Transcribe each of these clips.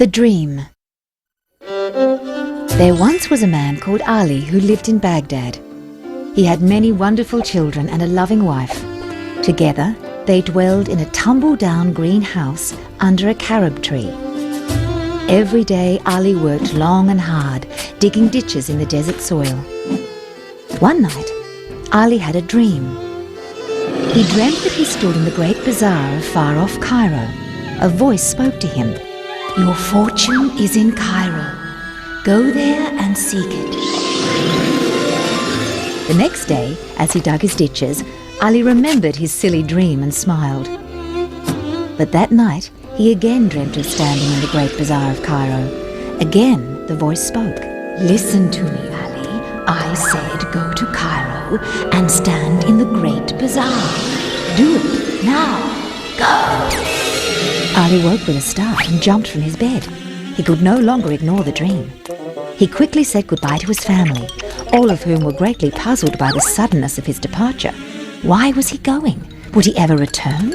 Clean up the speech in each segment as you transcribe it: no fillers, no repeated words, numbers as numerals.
The Dream. There once was a man called Ali who lived in Baghdad. He had many wonderful children and a loving wife. Together, they dwelled in a tumble-down green house under a carob tree. Every day, Ali worked long and hard, digging ditches in the desert soil. One night, Ali had a dream. He dreamt that he stood in the great bazaar of far-off Cairo. A voice spoke to him. "Your fortune is in Cairo. Go there and seek it." The next day, as he dug his ditches, Ali remembered his silly dream and smiled. But that night, he again dreamt of standing in the great bazaar of Cairo. Again, the voice spoke. "Listen to me, Ali. I said go to Cairo and stand in the great bazaar. Do it now. Go!" Ali woke with a start and jumped from his bed. He could no longer ignore the dream. He quickly said goodbye to his family, all of whom were greatly puzzled by the suddenness of his departure. Why was he going? Would he ever return?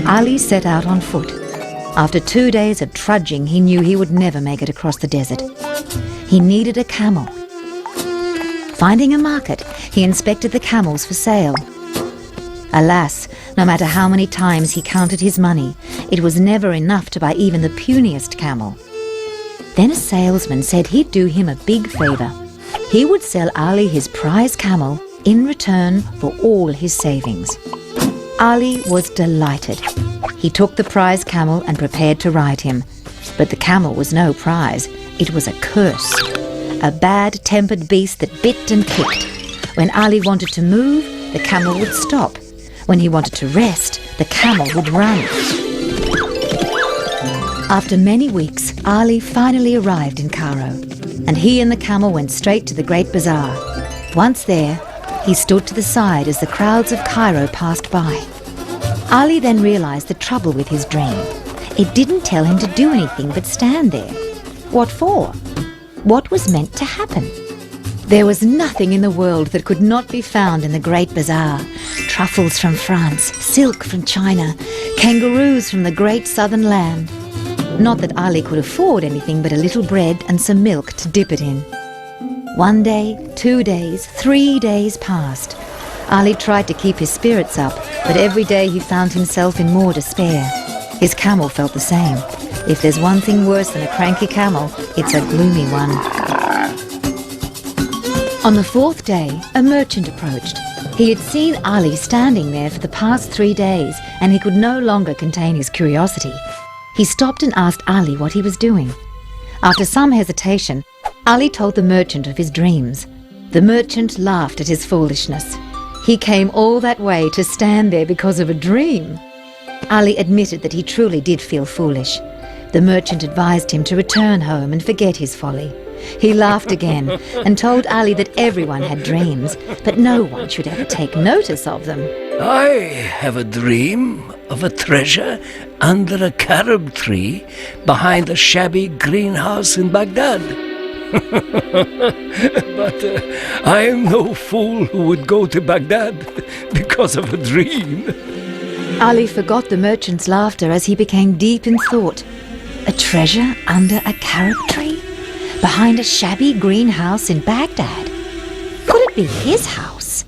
Ali set out on foot. After 2 days of trudging, he knew he would never make it across the desert. He needed a camel. Finding a market, he inspected the camels for sale. Alas, no matter how many times he counted his money, it was never enough to buy even the puniest camel. Then a salesman said he'd do him a big favour. He would sell Ali his prize camel in return for all his savings. Ali was delighted. He took the prize camel and prepared to ride him. But the camel was no prize. It was a curse. A bad-tempered beast that bit and kicked. When Ali wanted to move, the camel would stop. When he wanted to rest, the camel would run. After many weeks, Ali finally arrived in Cairo, and he and the camel went straight to the great bazaar. Once there, he stood to the side as the crowds of Cairo passed by. Ali then realized the trouble with his dream. It didn't tell him to do anything but stand there. What for? What was meant to happen? There was nothing in the world that could not be found in the great bazaar. Truffles from France, silk from China, kangaroos from the great southern land. Not that Ali could afford anything but a little bread and some milk to dip it in. 1 day, 2 days, 3 days passed. Ali tried to keep his spirits up, but every day he found himself in more despair. His camel felt the same. If there's one thing worse than a cranky camel, it's a gloomy one. On the 4th day, a merchant approached. He had seen Ali standing there for the past 3 days, and he could no longer contain his curiosity. He stopped and asked Ali what he was doing. After some hesitation, Ali told the merchant of his dreams. The merchant laughed at his foolishness. He came all that way to stand there because of a dream. Ali admitted that he truly did feel foolish. The merchant advised him to return home and forget his folly. He laughed again and told Ali that everyone had dreams, but no one should ever take notice of them. "I have a dream of a treasure under a carob tree behind a shabby greenhouse in Baghdad. But I am no fool who would go to Baghdad because of a dream." Ali forgot the merchant's laughter as he became deep in thought. A treasure under a carob tree? Behind a shabby greenhouse in Baghdad? Could it be his house?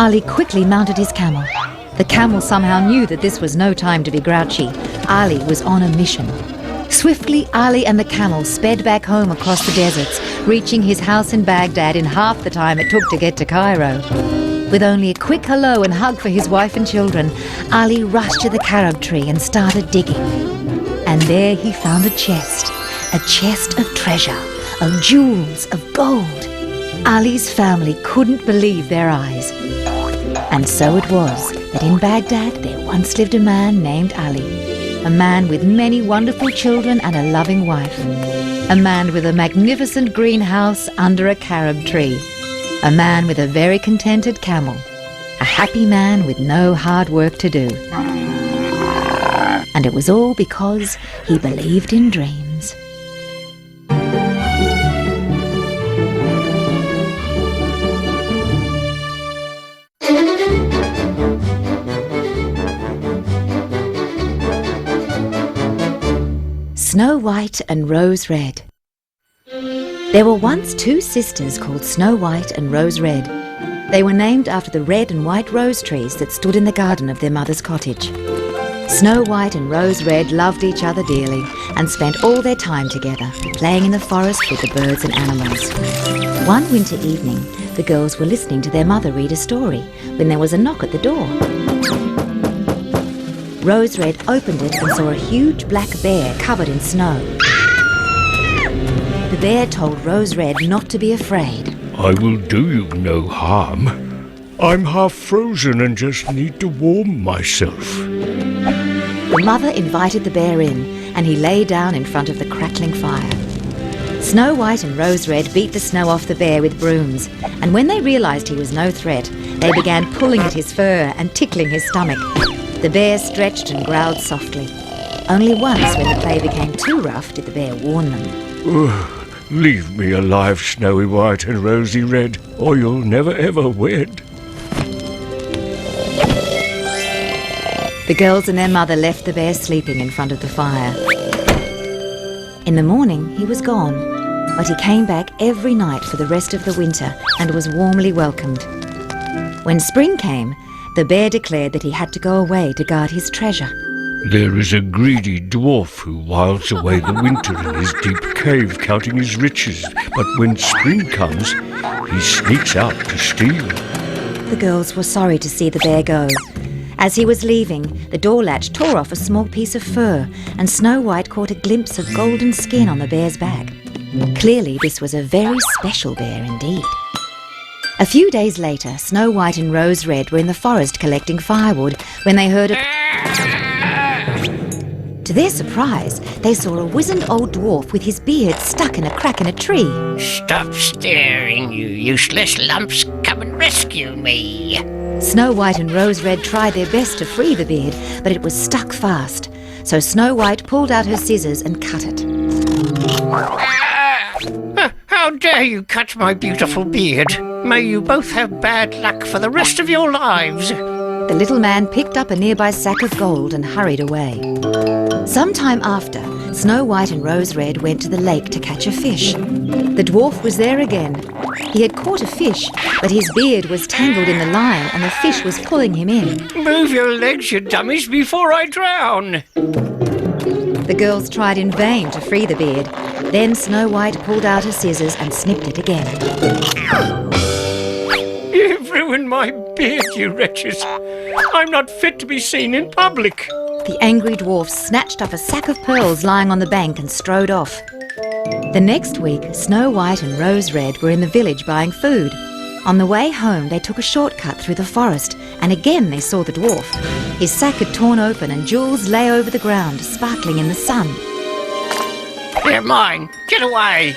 Ali quickly mounted his camel. The camel somehow knew that this was no time to be grouchy. Ali was on a mission. Swiftly, Ali and the camel sped back home across the deserts, reaching his house in Baghdad in half the time it took to get to Cairo. With only a quick hello and hug for his wife and children, Ali rushed to the carob tree and started digging. And there he found a chest of treasure, of jewels, of gold. Ali's family couldn't believe their eyes. And so it was that in Baghdad there once lived a man named Ali, a man with many wonderful children and a loving wife, a man with a magnificent greenhouse under a carob tree, a man with a very contented camel, a happy man with no hard work to do. And it was all because he believed in dreams. Snow White and Rose Red. There were once two sisters called Snow White and Rose Red. They were named after the red and white rose trees that stood in the garden of their mother's cottage. Snow White and Rose Red loved each other dearly and spent all their time together, playing in the forest with the birds and animals. One winter evening, the girls were listening to their mother read a story when there was a knock at the door. Rose Red opened it and saw a huge black bear covered in snow. The bear told Rose Red not to be afraid. I will do you no harm. I'm half frozen and just need to warm myself. The mother invited the bear in, and he lay down in front of the crackling fire. Snow White and Rose Red beat the snow off the bear with brooms, and when they realised he was no threat, they began pulling at his fur and tickling his stomach. The bear stretched and growled softly. Only once, when the play became too rough, did the bear warn them. Leave me alive, Snowy White and Rosy Red, or you'll never ever wed. The girls and their mother left the bear sleeping in front of the fire. In the morning, he was gone, but he came back every night for the rest of the winter and was warmly welcomed. When spring came, the bear declared that he had to go away to guard his treasure. There is a greedy dwarf who whiles away the winter in his deep cave counting his riches, but when spring comes, he sneaks out to steal. The girls were sorry to see the bear go. As he was leaving, the door latch tore off a small piece of fur, and Snow White caught a glimpse of golden skin on the bear's back. Clearly, this was a very special bear indeed. A few days later, Snow White and Rose Red were in the forest collecting firewood when they heard To their surprise, they saw a wizened old dwarf with his beard stuck in a crack in a tree. Stop staring, you useless lumps. Come and rescue me. Snow White and Rose Red tried their best to free the beard, but it was stuck fast. So Snow White pulled out her scissors and cut it. How dare you cut my beautiful beard? May you both have bad luck for the rest of your lives. The little man picked up a nearby sack of gold and hurried away. Some time after, Snow White and Rose Red went to the lake to catch a fish. The dwarf was there again. He had caught a fish, but his beard was tangled in the line and the fish was pulling him in. Move your legs, you dummies, before I drown. The girls tried in vain to free the beard. Then Snow White pulled out her scissors and snipped it again. You've ruined my beard, you wretches. I'm not fit to be seen in public. The angry dwarf snatched up a sack of pearls lying on the bank and strode off. The next week, Snow White and Rose Red were in the village buying food. On the way home, they took a shortcut through the forest, and again they saw the dwarf. His sack had torn open and jewels lay over the ground, sparkling in the sun. They're mine. Get away.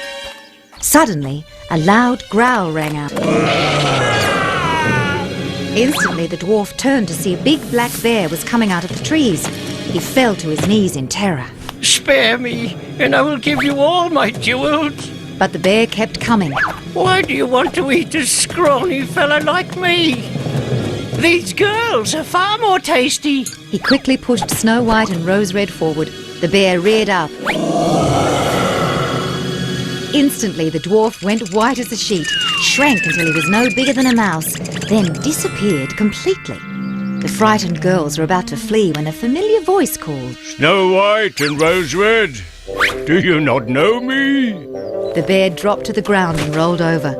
Suddenly, a loud growl rang out. Instantly, the dwarf turned to see a big black bear was coming out of the trees. He fell to his knees in terror. Spare me, and I will give you all my jewels. But the bear kept coming. Why do you want to eat a scrawny fella like me? These girls are far more tasty. He quickly pushed Snow White and Rose Red forward. The bear reared up. Instantly, the dwarf went white as a sheet, shrank until he was no bigger than a mouse, then disappeared completely. The frightened girls were about to flee when a familiar voice called, Snow White and Rose Red, do you not know me? The bear dropped to the ground and rolled over.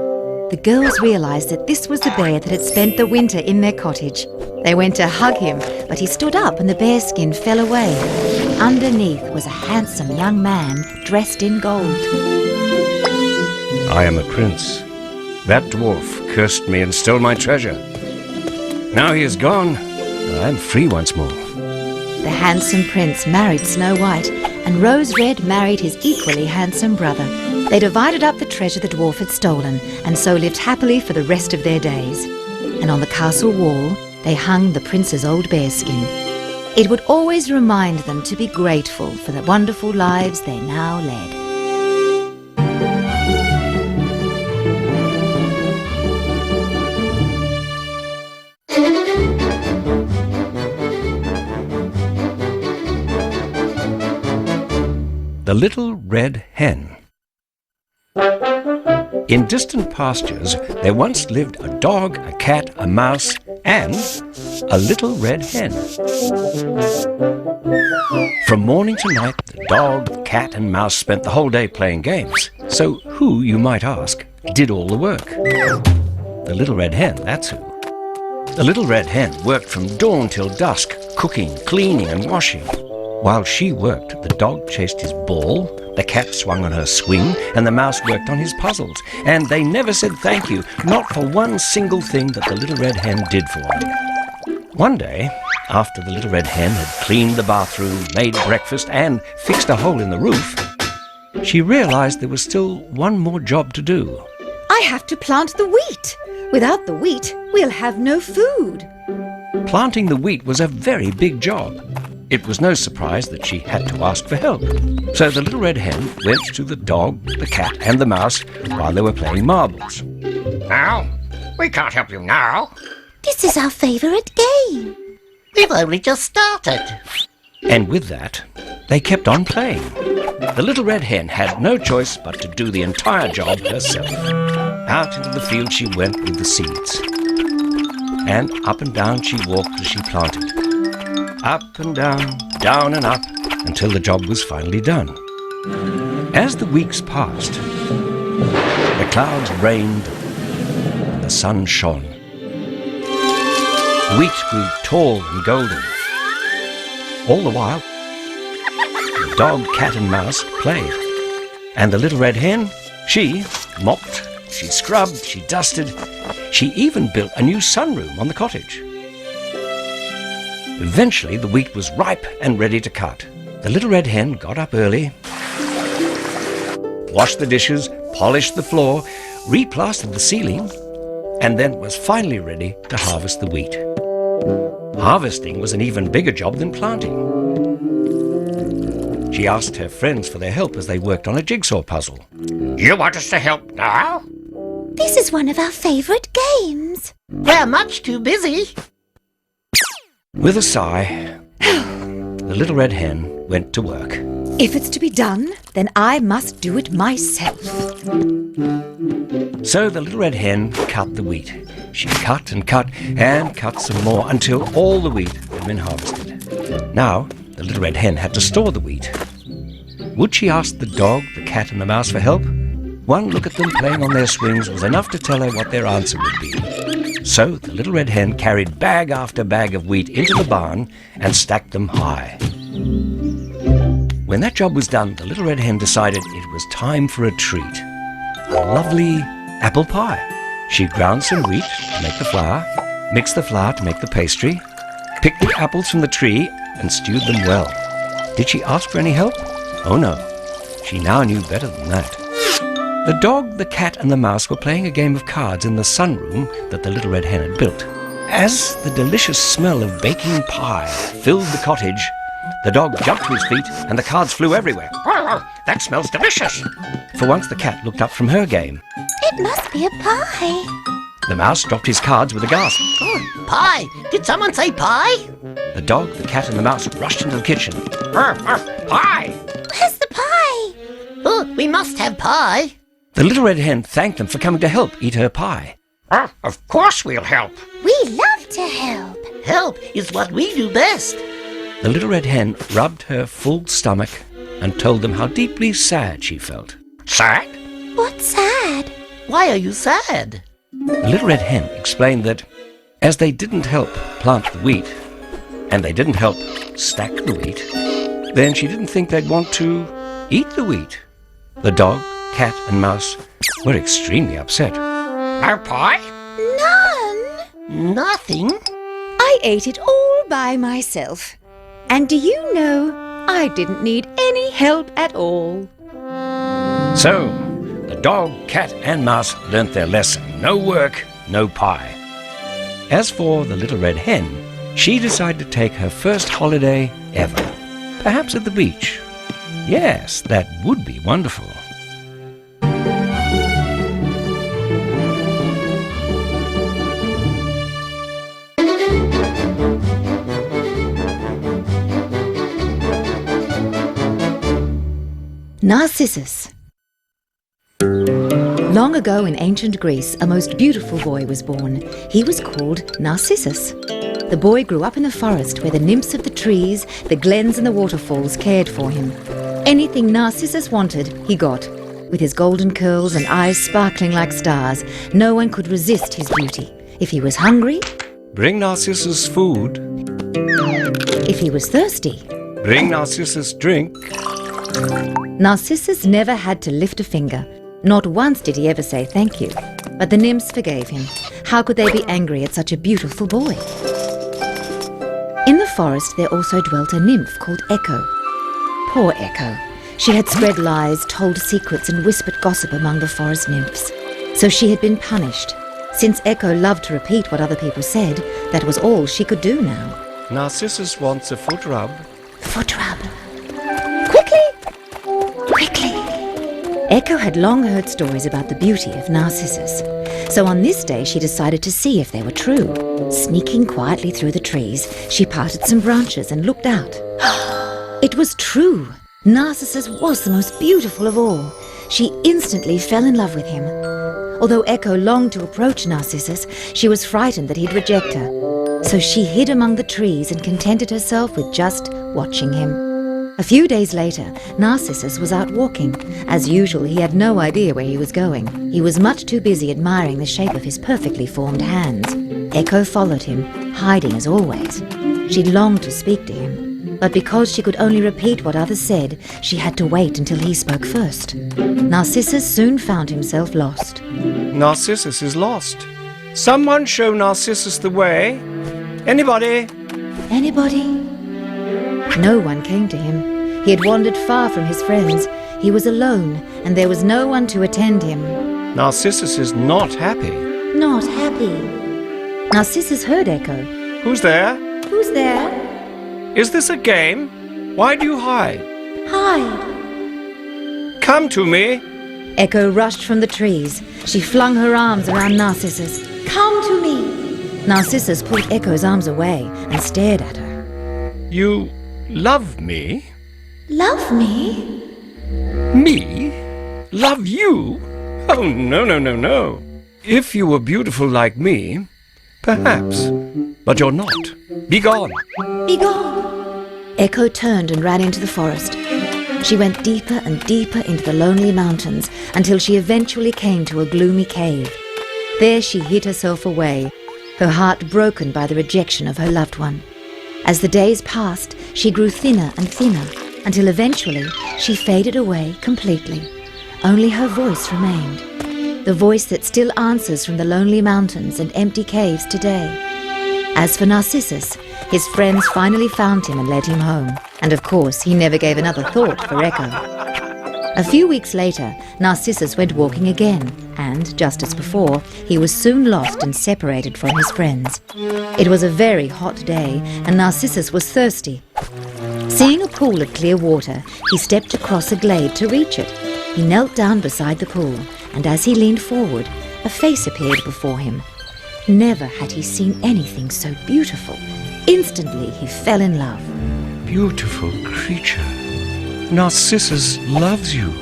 The girls realised that this was the bear that had spent the winter in their cottage. They went to hug him, but he stood up and the bear skin fell away. Underneath was a handsome young man dressed in gold. I am a prince. That dwarf cursed me and stole my treasure. Now he is gone. I am free once more. The handsome prince married Snow White, and Rose Red married his equally handsome brother. They divided up the treasure the dwarf had stolen, and so lived happily for the rest of their days. And on the castle wall, they hung the prince's old bearskin. It would always remind them to be grateful for the wonderful lives they now led. The The Little Red Hen. In distant pastures, there once lived a dog, a cat, a mouse, and a little red hen. From morning to night, the dog, the cat, and mouse spent the whole day playing games. So who, you might ask, did all the work? The little red hen, that's who. The little red hen worked from dawn till dusk, cooking, cleaning, and washing. While she worked, the dog chased his ball, the cat swung on her swing, and the mouse worked on his puzzles. And they never said thank you, not for one single thing that the little red hen did for them. One day, after the little red hen had cleaned the bathroom, made breakfast, and fixed a hole in the roof, she realized there was still one more job to do. I have to plant the wheat. Without the wheat, we'll have no food. Planting the wheat was a very big job. It was no surprise that she had to ask for help. So the little red hen went to the dog, the cat, and the mouse while they were playing marbles. Now, we can't help you now. This is our favourite game. We've only just started. And with that, they kept on playing. The little red hen had no choice but to do the entire job herself. Out into the field she went with the seeds. And down she walked as she planted. Up and down and up, until the job was finally done. As the weeks passed, the clouds rained and the sun shone. The wheat grew tall and golden. All the while, the dog, cat and mouse played. And the little red hen, she mopped, she scrubbed, she dusted. She even built a new sunroom on the cottage. Eventually, the wheat was ripe and ready to cut. The little red hen got up early, washed the dishes, polished the floor, replastered the ceiling, and then was finally ready to harvest the wheat. Harvesting was an even bigger job than planting. She asked her friends for their help as they worked on a jigsaw puzzle. You want us to help now? This is one of our favourite games. We're much too busy. With a sigh, the little red hen went to work. If it's to be done, then I must do it myself. So the little red hen cut the wheat. She cut and cut and cut some more until all the wheat had been harvested. Now, the little red hen had to store the wheat. Would she ask the dog, the cat and the mouse for help? One look at them playing on their swings was enough to tell her what their answer would be. So the little red hen carried bag after bag of wheat into the barn and stacked them high. When that job was done, the little red hen decided it was time for a treat. A lovely apple pie. She ground some wheat to make the flour, mixed the flour to make the pastry, picked the apples from the tree and stewed them well. Did she ask for any help? Oh no, she now knew better than that. The dog, the cat and the mouse were playing a game of cards in the sunroom that the little red hen had built. As the delicious smell of baking pie filled the cottage, the dog jumped to his feet and the cards flew everywhere. Oh, that smells delicious. For once the cat looked up from her game. It must be a pie. The mouse dropped his cards with a gasp. Oh, pie. Did someone say pie? The dog, the cat and the mouse rushed into the kitchen. Pie. Where's the pie? Oh, we must have pie. The little red hen thanked them for coming to help eat her pie. Of course we'll help. We love to help. Help is what we do best. The little red hen rubbed her full stomach and told them how deeply sad she felt. Sad? What's sad? Why are you sad? The little red hen explained that as they didn't help plant the wheat, and they didn't help stack the wheat, then she didn't think they'd want to eat the wheat. The dog, cat and mouse were extremely upset. No pie? None. Nothing. I ate it all by myself. And do you know, I didn't need any help at all. So, the dog, cat and mouse learnt their lesson. No work, no pie. As for the little red hen, she decided to take her first holiday ever. Perhaps at the beach. Yes, that would be wonderful. Narcissus. Long ago in ancient Greece, a most beautiful boy was born. He was called Narcissus. The boy grew up in the forest where the nymphs of the trees, the glens and the waterfalls cared for him. Anything Narcissus wanted, he got. With his golden curls and eyes sparkling like stars, no one could resist his beauty. If he was hungry, Bring Narcissus food. if he was thirsty, Bring Narcissus drink. Narcissus never had to lift a finger. Not once did he ever say thank you. But the nymphs forgave him. How could they be angry at such a beautiful boy? In the forest there also dwelt a nymph called Echo. Poor Echo. She had spread lies, told secrets and whispered gossip among the forest nymphs. So she had been punished. Since Echo loved to repeat what other people said, that was all she could do now. Narcissus wants a foot rub. Foot rub. Quickly! Quickly! Echo had long heard stories about the beauty of Narcissus. So on this day she decided to see if they were true. Sneaking quietly through the trees, she parted some branches and looked out. It was true! Narcissus was the most beautiful of all. She instantly fell in love with him. Although Echo longed to approach Narcissus, she was frightened that he'd reject her. So she hid among the trees and contented herself with just watching him. A few days later, Narcissus was out walking. As usual, he had no idea where he was going. He was much too busy admiring the shape of his perfectly formed hands. Echo followed him, hiding as always. She longed to speak to him, but because she could only repeat what others said, she had to wait until he spoke first. Narcissus soon found himself lost. Narcissus is lost. Someone show Narcissus the way. Anybody? Anybody? No one came to him. He had wandered far from his friends. He was alone, and there was no one to attend him. Narcissus is not happy. Not happy. Narcissus heard Echo. Who's there? Who's there? Is this a game? Why do you hide? Hide. Come to me. Echo rushed from the trees. She flung her arms around Narcissus. Come to me. Narcissus pulled Echo's arms away and stared at her. You love me? Love me? Me? Love you? Oh, no, no, no, no. If you were beautiful like me, perhaps. But you're not. Be gone. Be gone. Echo turned and ran into the forest. She went deeper and deeper into the lonely mountains until she eventually came to a gloomy cave. There she hid herself away, her heart broken by the rejection of her loved one. As the days passed, she grew thinner and thinner, until eventually she faded away completely. Only her voice remained, the voice that still answers from the lonely mountains and empty caves today. As for Narcissus, his friends finally found him and led him home, and of course he never gave another thought for Echo. A few weeks later, Narcissus went walking again, and, just as before, he was soon lost and separated from his friends. It was a very hot day, and Narcissus was thirsty. Seeing a pool of clear water, he stepped across a glade to reach it. He knelt down beside the pool, and as he leaned forward, a face appeared before him. Never had he seen anything so beautiful. Instantly he fell in love. Beautiful creature. Narcissus loves you.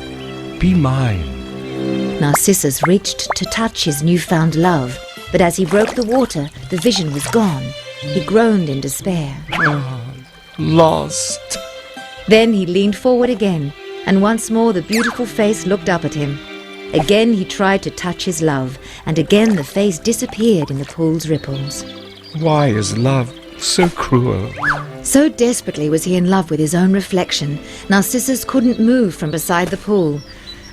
Be mine. Narcissus reached to touch his newfound love, but as he broke the water, the vision was gone. He groaned in despair. Lost. Then he leaned forward again, and once more the beautiful face looked up at him. Again he tried to touch his love, and again the face disappeared in the pool's ripples. Why is love so cruel? So desperately was he in love with his own reflection, Narcissus couldn't move from beside the pool.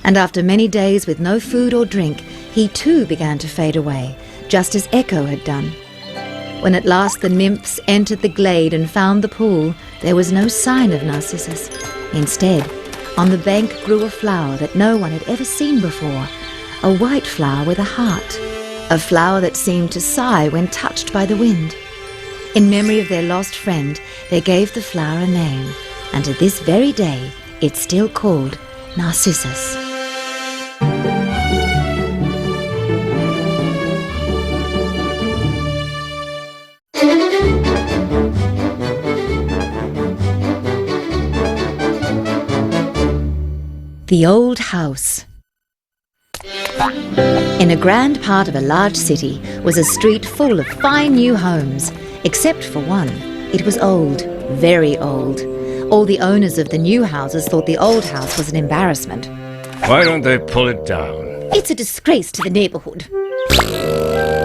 And after many days with no food or drink, he too began to fade away, just as Echo had done. When at last the nymphs entered the glade and found the pool, there was no sign of Narcissus. Instead, on the bank grew a flower that no one had ever seen before, a white flower with a heart, a flower that seemed to sigh when touched by the wind. In memory of their lost friend, they gave the flower a name, and to this very day, it's still called Narcissus. The Old House. In a grand part of a large city was a street full of fine new homes, except for one. It was old, very old. All the owners of the new houses thought the old house was an embarrassment. Why don't they pull it down? It's a disgrace to the neighbourhood.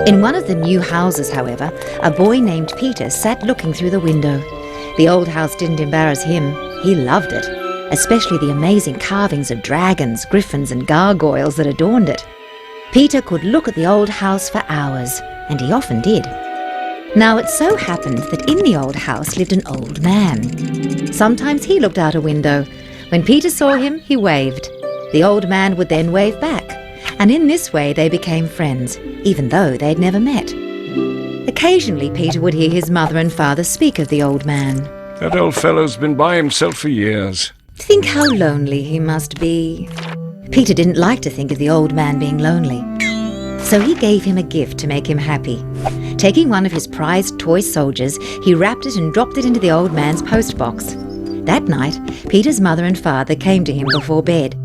In one of the new houses, however, a boy named Peter sat looking through the window. The old house didn't embarrass him. He loved it, especially the amazing carvings of dragons, griffins and gargoyles that adorned it. Peter could look at the old house for hours, and he often did. Now it so happened that in the old house lived an old man. Sometimes he looked out a window. When Peter saw him, he waved. The old man would then wave back, and in this way they became friends, even though they'd never met. Occasionally Peter would hear his mother and father speak of the old man. That old fellow's been by himself for years. Think how lonely he must be. Peter didn't like to think of the old man being lonely. So he gave him a gift to make him happy. Taking one of his prized toy soldiers, he wrapped it and dropped it into the old man's postbox. That night, Peter's mother and father came to him before bed.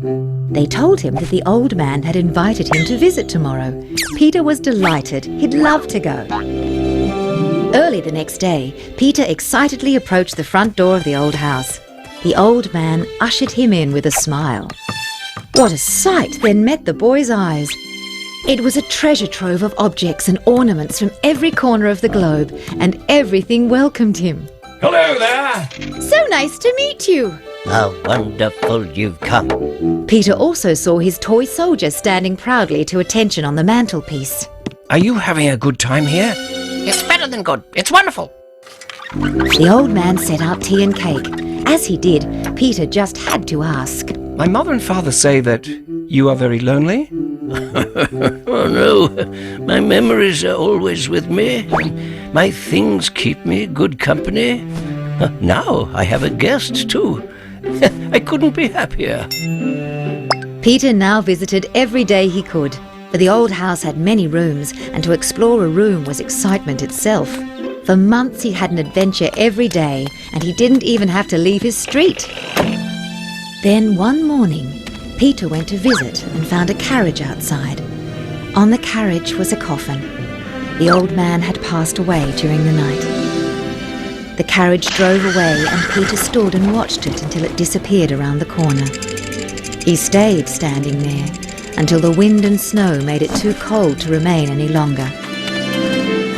They told him that the old man had invited him to visit tomorrow. Peter was delighted. He'd love to go. Early the next day, Peter excitedly approached the front door of the old house. The old man ushered him in with a smile. What a sight then met the boy's eyes! It was a treasure trove of objects and ornaments from every corner of the globe, and everything welcomed him. Hello there! So nice to meet you! How wonderful you've come. Peter also saw his toy soldier standing proudly to attention on the mantelpiece. Are you having a good time here? It's better than good. It's wonderful. The old man set out tea and cake. As he did, Peter just had to ask. My mother and father say that you are very lonely. Oh no, my memories are always with me, and my things keep me good company. Now I have a guest too. I couldn't be happier. Peter now visited every day he could, for the old house had many rooms, and to explore a room was excitement itself. For months he had an adventure every day, and he didn't even have to leave his street. Then one morning, Peter went to visit and found a carriage outside. On the carriage was a coffin. The old man had passed away during the night. The carriage drove away and Peter stood and watched it until it disappeared around the corner. He stayed standing there until the wind and snow made it too cold to remain any longer.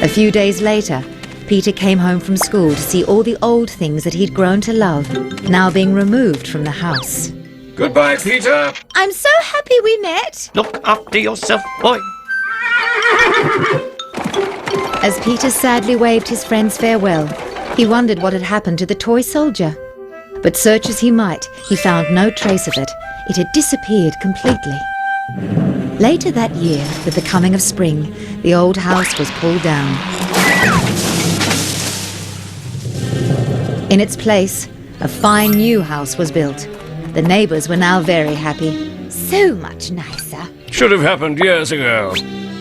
A few days later, Peter came home from school to see all the old things that he'd grown to love now being removed from the house. Goodbye, Peter! I'm so happy we met! Look after yourself, boy. As Peter sadly waved his friends farewell, he wondered what had happened to the toy soldier. But search as he might, he found no trace of it. It had disappeared completely. Later that year, with the coming of spring, the old house was pulled down. In its place, a fine new house was built. The neighbours were now very happy. So much nicer. Should have happened years ago.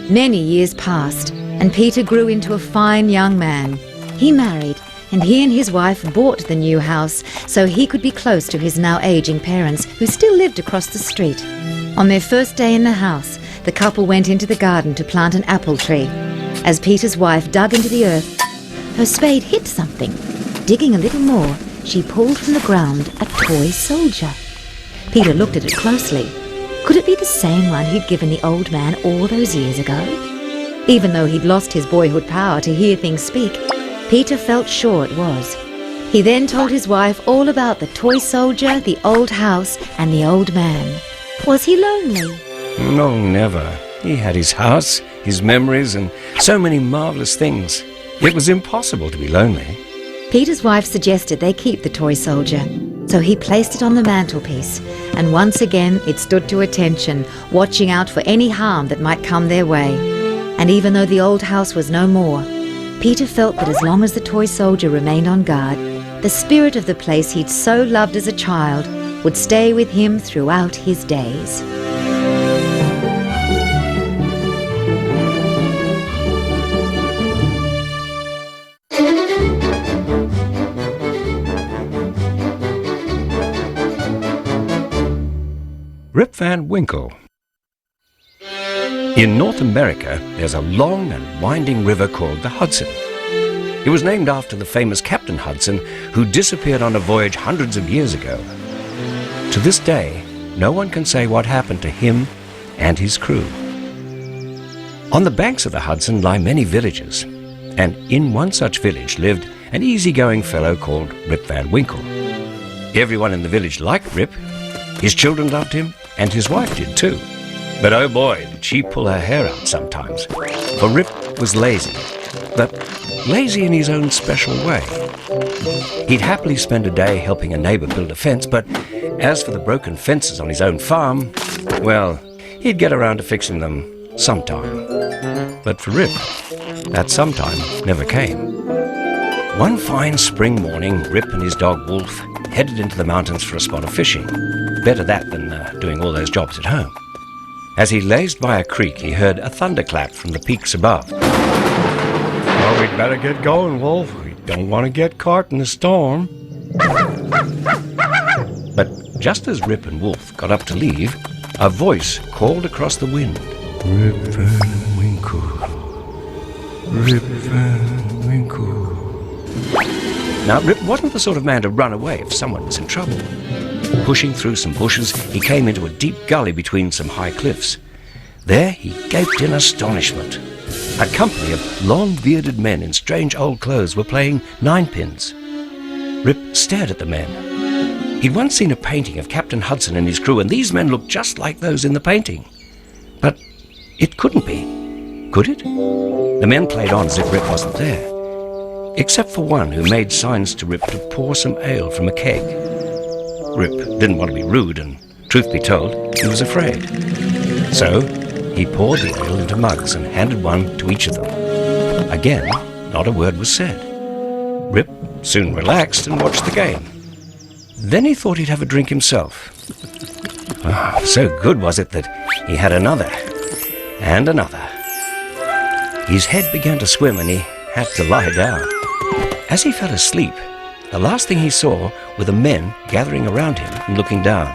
Many years passed, and Peter grew into a fine young man. He married, and he and his wife bought the new house so he could be close to his now aging parents, who still lived across the street. On their first day in the house, the couple went into the garden to plant an apple tree. As Peter's wife dug into the earth, her spade hit something. Digging a little more, she pulled from the ground a toy soldier. Peter looked at it closely. Could it be the same one he'd given the old man all those years ago? Even though he'd lost his boyhood power to hear things speak, Peter felt sure it was. He then told his wife all about the toy soldier, the old house, and the old man. Was he lonely? No, never. He had his house, his memories, and so many marvellous things. It was impossible to be lonely. Peter's wife suggested they keep the toy soldier, so he placed it on the mantelpiece, and once again it stood to attention, watching out for any harm that might come their way. And even though the old house was no more, Peter felt that as long as the toy soldier remained on guard, the spirit of the place he'd so loved as a child would stay with him throughout his days. Rip Van Winkle. In North America, there's a long and winding river called the Hudson. It was named after the famous Captain Hudson, who disappeared on a voyage hundreds of years ago. To this day, no one can say what happened to him and his crew. On the banks of the Hudson lie many villages, and in one such village lived an easygoing fellow called Rip Van Winkle. Everyone in the village liked Rip. His children loved him, and his wife did too. But oh boy, did she pull her hair out sometimes. For Rip was lazy, but lazy in his own special way. He'd happily spend a day helping a neighbor build a fence, but as for the broken fences on his own farm, well, he'd get around to fixing them sometime. But for Rip, that sometime never came. One fine spring morning, Rip and his dog Wolf headed into the mountains for a spot of fishing. Better that than doing all those jobs at home. As he lazed by a creek, he heard a thunderclap from the peaks above. Well, we'd better get going, Wolf. We don't want to get caught in a storm. But just as Rip and Wolf got up to leave, a voice called across the wind. Rip Van Winkle. Rip Van Winkle. Now, Rip wasn't the sort of man to run away if someone was in trouble. Pushing through some bushes, he came into a deep gully between some high cliffs. There he gaped in astonishment. A company of long-bearded men in strange old clothes were playing ninepins. Rip stared at the men. He'd once seen a painting of Captain Hudson and his crew, and these men looked just like those in the painting. But it couldn't be, could it? The men played on as if Rip wasn't there, except for one who made signs to Rip to pour some ale from a keg. Rip didn't want to be rude, and truth be told, he was afraid. So he poured the ale into mugs and handed one to each of them. Again, not a word was said. Rip soon relaxed and watched the game. Then he thought he'd have a drink himself. So good was it that he had another and another. His head began to swim and he had to lie down. As he fell asleep, the last thing he saw were the men gathering around him and looking down.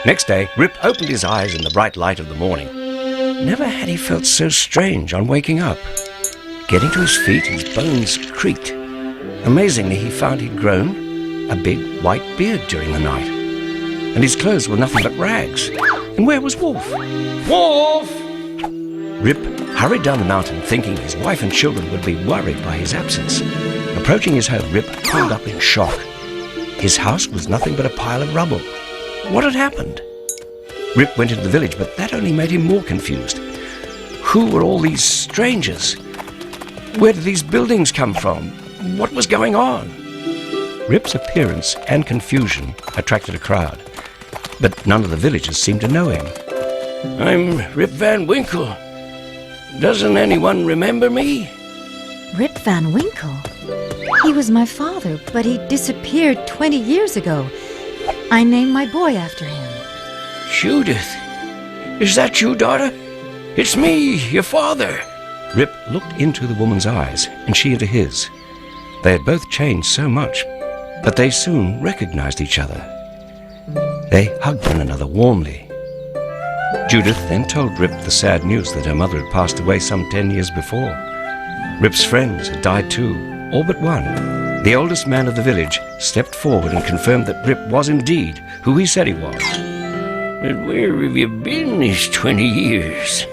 Next day, Rip opened his eyes in the bright light of the morning. Never had he felt so strange on waking up. Getting to his feet, his bones creaked. Amazingly, he found he'd grown a big white beard during the night. And his clothes were nothing but rags. And where was Wolf? Wolf! Rip hurried down the mountain, thinking his wife and children would be worried by his absence. Approaching his home, Rip pulled up in shock. His house was nothing but a pile of rubble. What had happened? Rip went into the village, but that only made him more confused. Who were all these strangers? Where did these buildings come from? What was going on? Rip's appearance and confusion attracted a crowd, but none of the villagers seemed to know him. I'm Rip Van Winkle. Doesn't anyone remember me? Rip Van Winkle? He was my father, but he disappeared 20 years ago. I named my boy after him. Judith, is that you, daughter? It's me, your father. Rip looked into the woman's eyes, and she into his. They had both changed so much, but they soon recognized each other. They hugged one another warmly. Judith then told Rip the sad news that her mother had passed away some 10 years before. Rip's friends had died too, all but one. The oldest man of the village stepped forward and confirmed that Rip was indeed who he said he was. But where have you been these 20 years?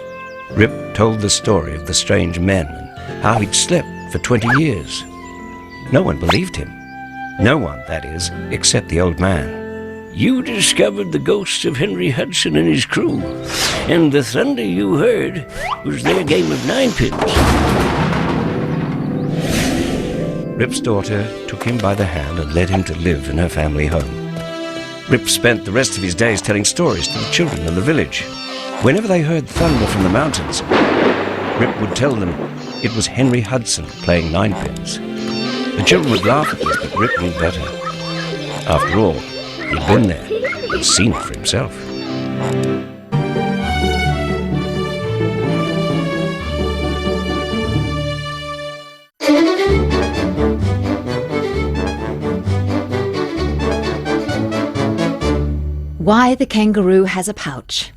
Rip told the story of the strange men and how he'd slept for 20 years. No one believed him. No one, that is, except the old man. You discovered the ghosts of Henry Hudson and his crew, and the thunder you heard was their game of ninepins. Rip's daughter took him by the hand and led him to live in her family home. Rip spent the rest of his days telling stories to the children of the village. Whenever they heard thunder from the mountains, Rip would tell them it was Henry Hudson playing ninepins. The children would laugh at this, but Rip knew better. After all, he'd been there and seen it for himself. Why the Kangaroo Has a Pouch.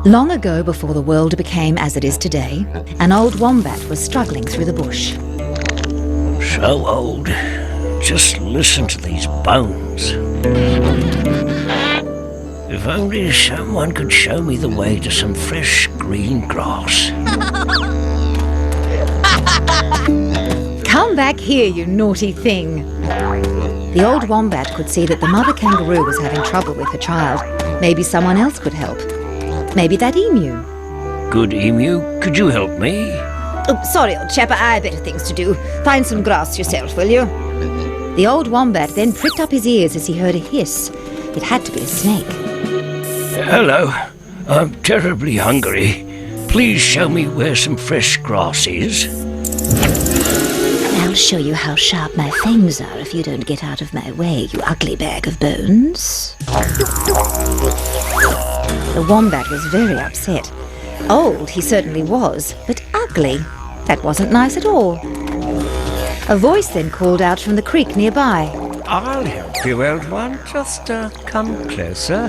Long ago, before the world became as it is today, an old wombat was struggling through the bush. So old. Just listen to these bones. If only someone could show me the way to some fresh green grass. Come back here, you naughty thing. The old wombat could see that the mother kangaroo was having trouble with her child. Maybe someone else could help. Maybe that emu. Good emu, could you help me? Oh, sorry, old chap, I have better things to do. Find some grass yourself, will you? The old wombat then pricked up his ears as he heard a hiss. It had to be a snake. Hello, I'm terribly hungry. Please show me where some fresh grass is. I'll show you how sharp my fangs are if you don't get out of my way, you ugly bag of bones. The wombat was very upset. Old he certainly was, but ugly, that wasn't nice at all. A voice then called out from the creek nearby. I'll help you, old one. Just come closer.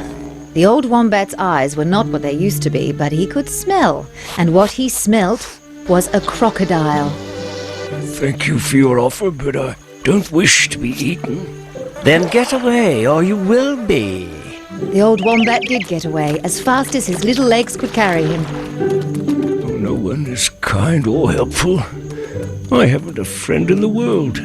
The old wombat's eyes were not what they used to be, but he could smell, and what he smelt was a crocodile. Thank you for your offer, but I don't wish to be eaten. Then get away, or you will be. The old wombat did get away, as fast as his little legs could carry him. No one is kind or helpful. I haven't a friend in the world.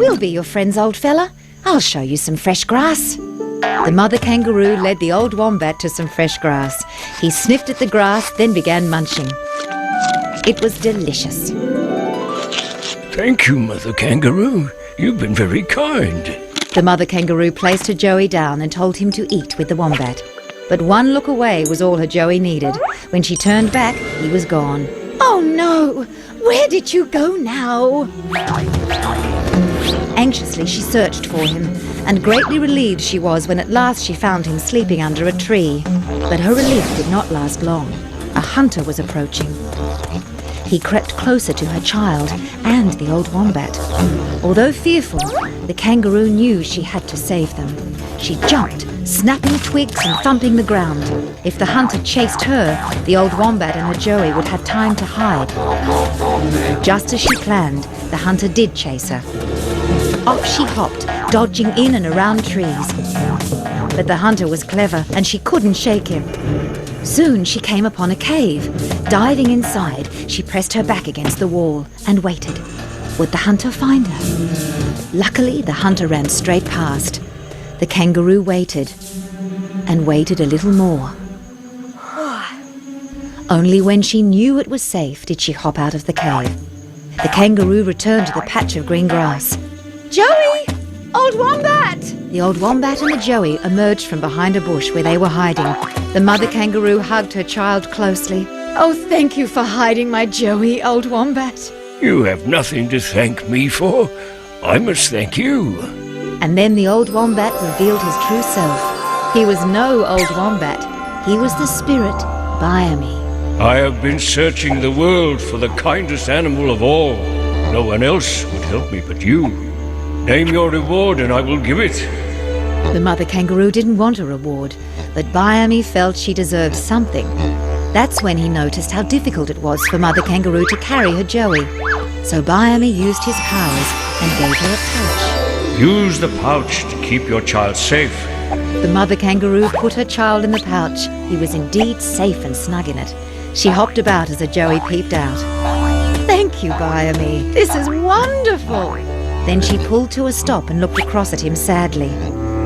We'll be your friends, old fella. I'll show you some fresh grass. The mother kangaroo led the old wombat to some fresh grass. He sniffed at the grass, then began munching. It was delicious. Thank you, Mother Kangaroo. You've been very kind. The mother kangaroo placed her Joey down and told him to eat with the wombat. But one look away was all her Joey needed. When she turned back, he was gone. Oh no! Where did you go now? Anxiously she searched for him, and greatly relieved she was when at last she found him sleeping under a tree. But her relief did not last long. A hunter was approaching. He crept closer to her child and the old wombat. Although fearful, the kangaroo knew she had to save them. She jumped, snapping twigs and thumping the ground. If the hunter chased her, the old wombat and her Joey would have time to hide. Just as she planned, the hunter did chase her. Off she hopped, dodging in and around trees. But the hunter was clever, and she couldn't shake him. Soon she came upon a cave. Diving inside, she pressed her back against the wall and waited. Would the hunter find her? Luckily, the hunter ran straight past. The kangaroo waited, and waited a little more. Only when she knew it was safe did she hop out of the cave. The kangaroo returned to the patch of green grass. Joey! Old wombat! The old wombat and the Joey emerged from behind a bush where they were hiding. The mother kangaroo hugged her child closely. Oh, thank you for hiding my Joey, old wombat. You have nothing to thank me for. I must thank you. And then the old wombat revealed his true self. He was no old wombat. He was the spirit, Biome. I have been searching the world for the kindest animal of all. No one else would help me but you. Name your reward and I will give it. The mother kangaroo didn't want a reward, but Biome felt she deserved something. That's when he noticed how difficult it was for Mother Kangaroo to carry her Joey. So Biome used his powers and gave her a pouch. Use the pouch to keep your child safe. The mother kangaroo put her child in the pouch. He was indeed safe and snug in it. She hopped about as her Joey peeped out. Thank you, Biome. This is wonderful. Then she pulled to a stop and looked across at him sadly.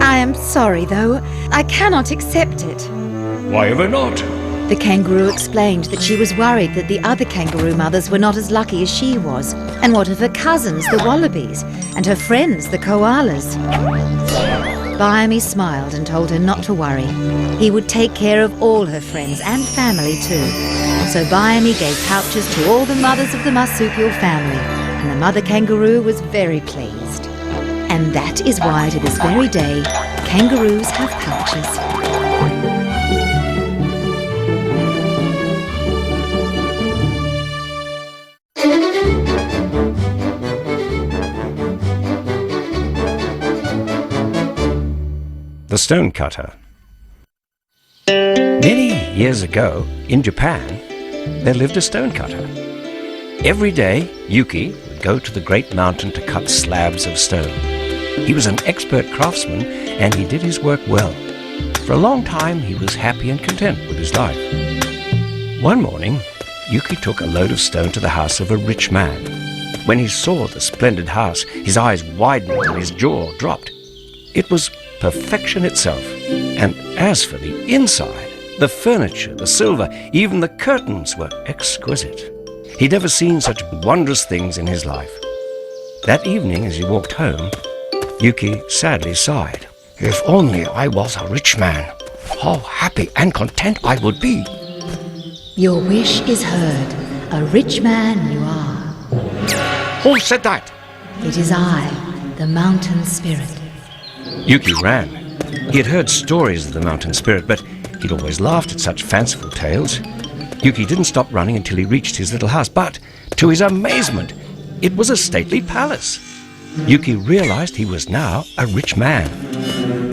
I am sorry, though. I cannot accept it. Why ever not? The kangaroo explained that she was worried that the other kangaroo mothers were not as lucky as she was. And what of her cousins, the wallabies, and her friends, the koalas? Biome smiled and told her not to worry. He would take care of all her friends and family too. So Biome gave pouches to all the mothers of the marsupial family, and the mother kangaroo was very pleased. And that is why to this very day, kangaroos have pouches. stonecutter. Many years ago, in Japan, there lived a stonecutter. Every day, Yuki would go to the great mountain to cut slabs of stone. He was an expert craftsman, and he did his work well. For a long time, he was happy and content with his life. One morning, Yuki took a load of stone to the house of a rich man. When he saw the splendid house, his eyes widened and his jaw dropped. It was perfection itself. And as for the inside, the furniture, the silver, even the curtains were exquisite. He'd never seen such wondrous things in his life. That evening, as he walked home, Yuki sadly sighed. If only I was a rich man, how happy and content I would be. Your wish is heard. A rich man you are. Who said that? It is I, the mountain spirit. Yuki ran. He had heard stories of the mountain spirit, but he'd always laughed at such fanciful tales. Yuki didn't stop running until he reached his little house, but, to his amazement, it was a stately palace. Yuki realized he was now a rich man.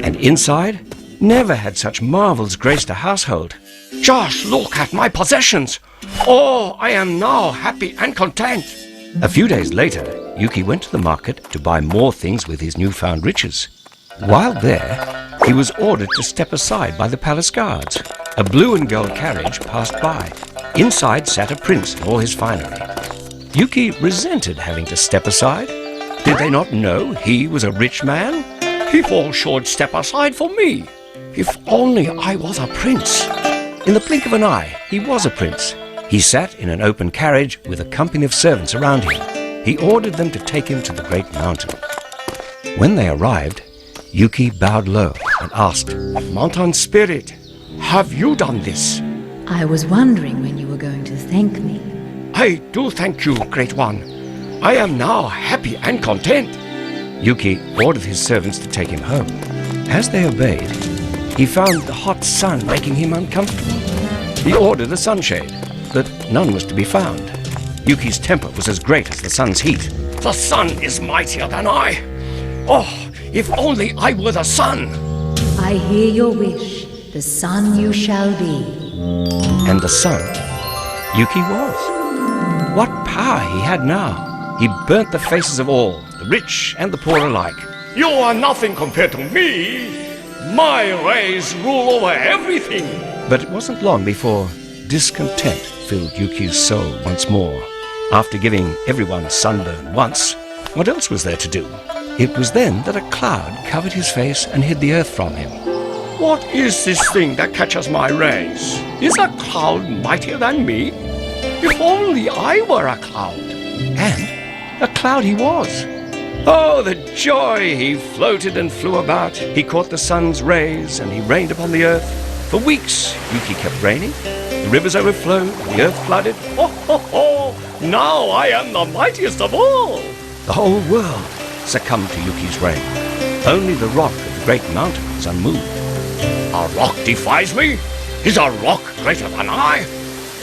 And inside, never had such marvels graced a household. Just look at my possessions. Oh, I am now happy and content. A few days later, Yuki went to the market to buy more things with his newfound riches. While there, he was ordered to step aside by the palace guards. A blue and gold carriage passed by. Inside sat a prince in all his finery. Yuki resented having to step aside. Did they not know he was a rich man? People should step aside for me. If only I was a prince. In the blink of an eye, he was a prince. He sat in an open carriage with a company of servants around him. He ordered them to take him to the great mountain. When they arrived, Yuki bowed low and asked, Mountain Spirit, have you done this? I was wondering when you were going to thank me. I do thank you, Great One. I am now happy and content. Yuki ordered his servants to take him home. As they obeyed, he found the hot sun making him uncomfortable. He ordered a sunshade, but none was to be found. Yuki's temper was as great as the sun's heat. The sun is mightier than I. Oh, if only I were the sun. I hear your wish. The sun you shall be. And the sun, Yuki was. What power he had now! He burnt the faces of all, the rich and the poor alike. You are nothing compared to me. My rays rule over everything. But it wasn't long before discontent filled Yuki's soul once more. After giving everyone sunburn once, what else was there to do? It was then that a cloud covered his face and hid the earth from him. What is this thing that catches my rays? Is a cloud mightier than me? If only I were a cloud. And a cloud he was. Oh, the joy! He floated and flew about. He caught the sun's rays and he rained upon the earth. For weeks, Yuki kept raining. The rivers overflowed, the earth flooded. Ho, ho, ho! Now I am the mightiest of all. The whole world succumbed to Yuki's reign. Only the rock of the great mountain was unmoved. A rock defies me? Is a rock greater than I?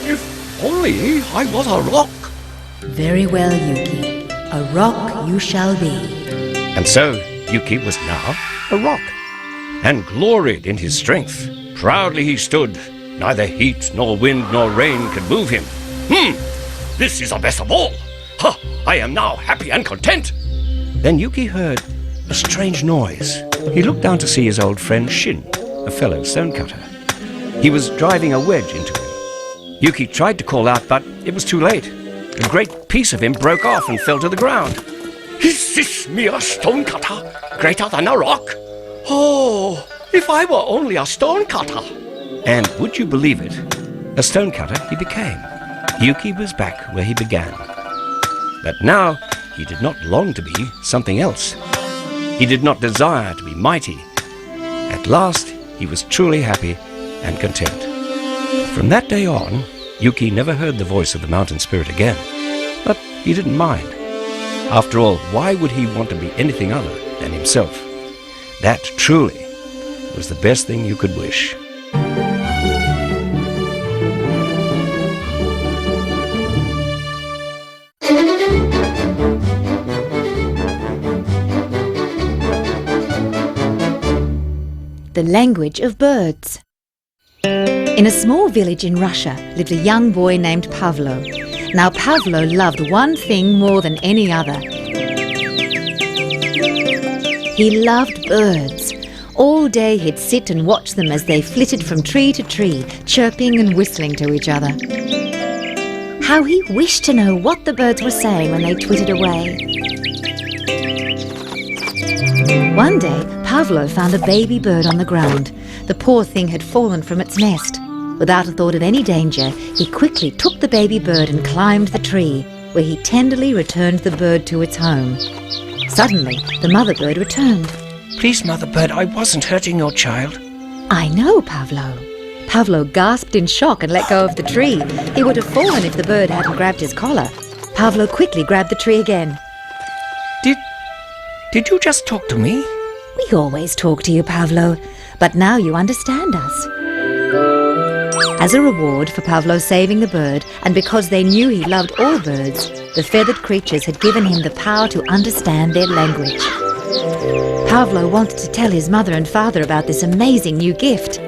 If only I was a rock. Very well, Yuki. A rock you shall be. And so Yuki was now a rock, and gloried in his strength. Proudly he stood. Neither heat nor wind nor rain could move him. This is the best of all. Ha! I am now happy and content. Then Yuki heard a strange noise. He looked down to see his old friend Shin, a fellow stonecutter. He was driving a wedge into him. Yuki tried to call out, but it was too late. A great piece of him broke off and fell to the ground. Is this mere stonecutter greater than a rock? Oh, if I were only a stonecutter. And would you believe it? A stonecutter he became. Yuki was back where he began. But now he did not long to be something else. He did not desire to be mighty. At last he was truly happy and content. From that day on, Yuki never heard the voice of the mountain spirit again. But he didn't mind. After all, why would he want to be anything other than himself? That truly was the best thing you could wish. the language of birds. In a small village in Russia lived a young boy named Pavlo. Now Pavlo loved one thing more than any other. He loved birds. All day he'd sit and watch them as they flitted from tree to tree, chirping and whistling to each other. How he wished to know what the birds were saying when they twittered away. One day, Pavlo found a baby bird on the ground. The poor thing had fallen from its nest. Without a thought of any danger, he quickly took the baby bird and climbed the tree, where he tenderly returned the bird to its home. Suddenly, the mother bird returned. Please, Mother Bird, I wasn't hurting your child. I know, Pavlo. Pavlo gasped in shock and let go of the tree. He would have fallen if the bird hadn't grabbed his collar. Pavlo quickly grabbed the tree again. Did you just talk to me? We always talk to you, Pavlo, but now you understand us. As a reward for Pavlo saving the bird, and because they knew he loved all birds, the feathered creatures had given him the power to understand their language. Pavlo wanted to tell his mother and father about this amazing new gift.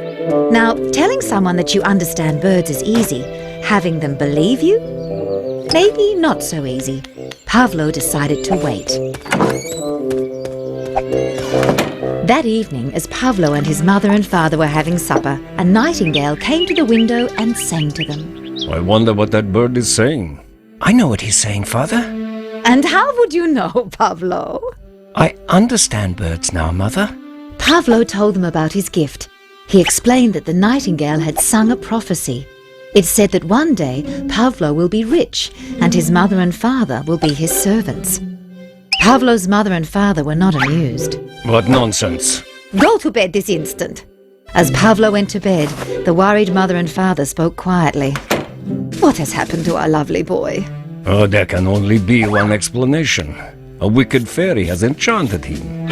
Now, telling someone that you understand birds is easy. Having them believe you? Maybe not so easy. Pavlo decided to wait. That evening, as Pavlo and his mother and father were having supper, a nightingale came to the window and sang to them. I wonder what that bird is saying. I know what he's saying, Father. And how would you know, Pavlo? I understand birds now, Mother. Pavlo told them about his gift. He explained that the nightingale had sung a prophecy. It said that one day Pavlo will be rich and his mother and father will be his servants. Pavlo's mother and father were not amused. What nonsense. Go to bed this instant. As Pavlo went to bed, the worried mother and father spoke quietly. What has happened to our lovely boy? Oh, there can only be one explanation. A wicked fairy has enchanted him.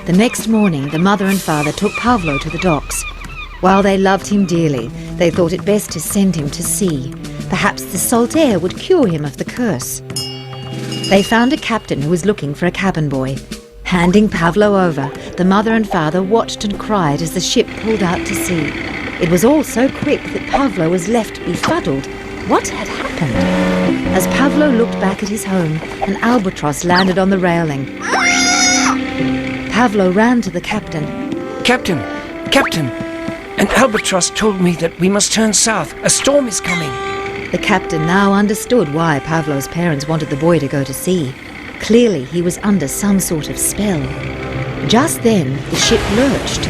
The next morning, the mother and father took Pavlo to the docks. While they loved him dearly, they thought it best to send him to sea. Perhaps the salt air would cure him of the curse. They found a captain who was looking for a cabin boy. Handing Pavlo over, the mother and father watched and cried as the ship pulled out to sea. It was all so quick that Pavlo was left befuddled. What had happened? As Pavlo looked back at his home, an albatross landed on the railing. Pavlo ran to the captain. Captain! An albatross told me that we must turn south. A storm is coming. The captain now understood why Pavlo's parents wanted the boy to go to sea. Clearly, he was under some sort of spell. Just then, the ship lurched.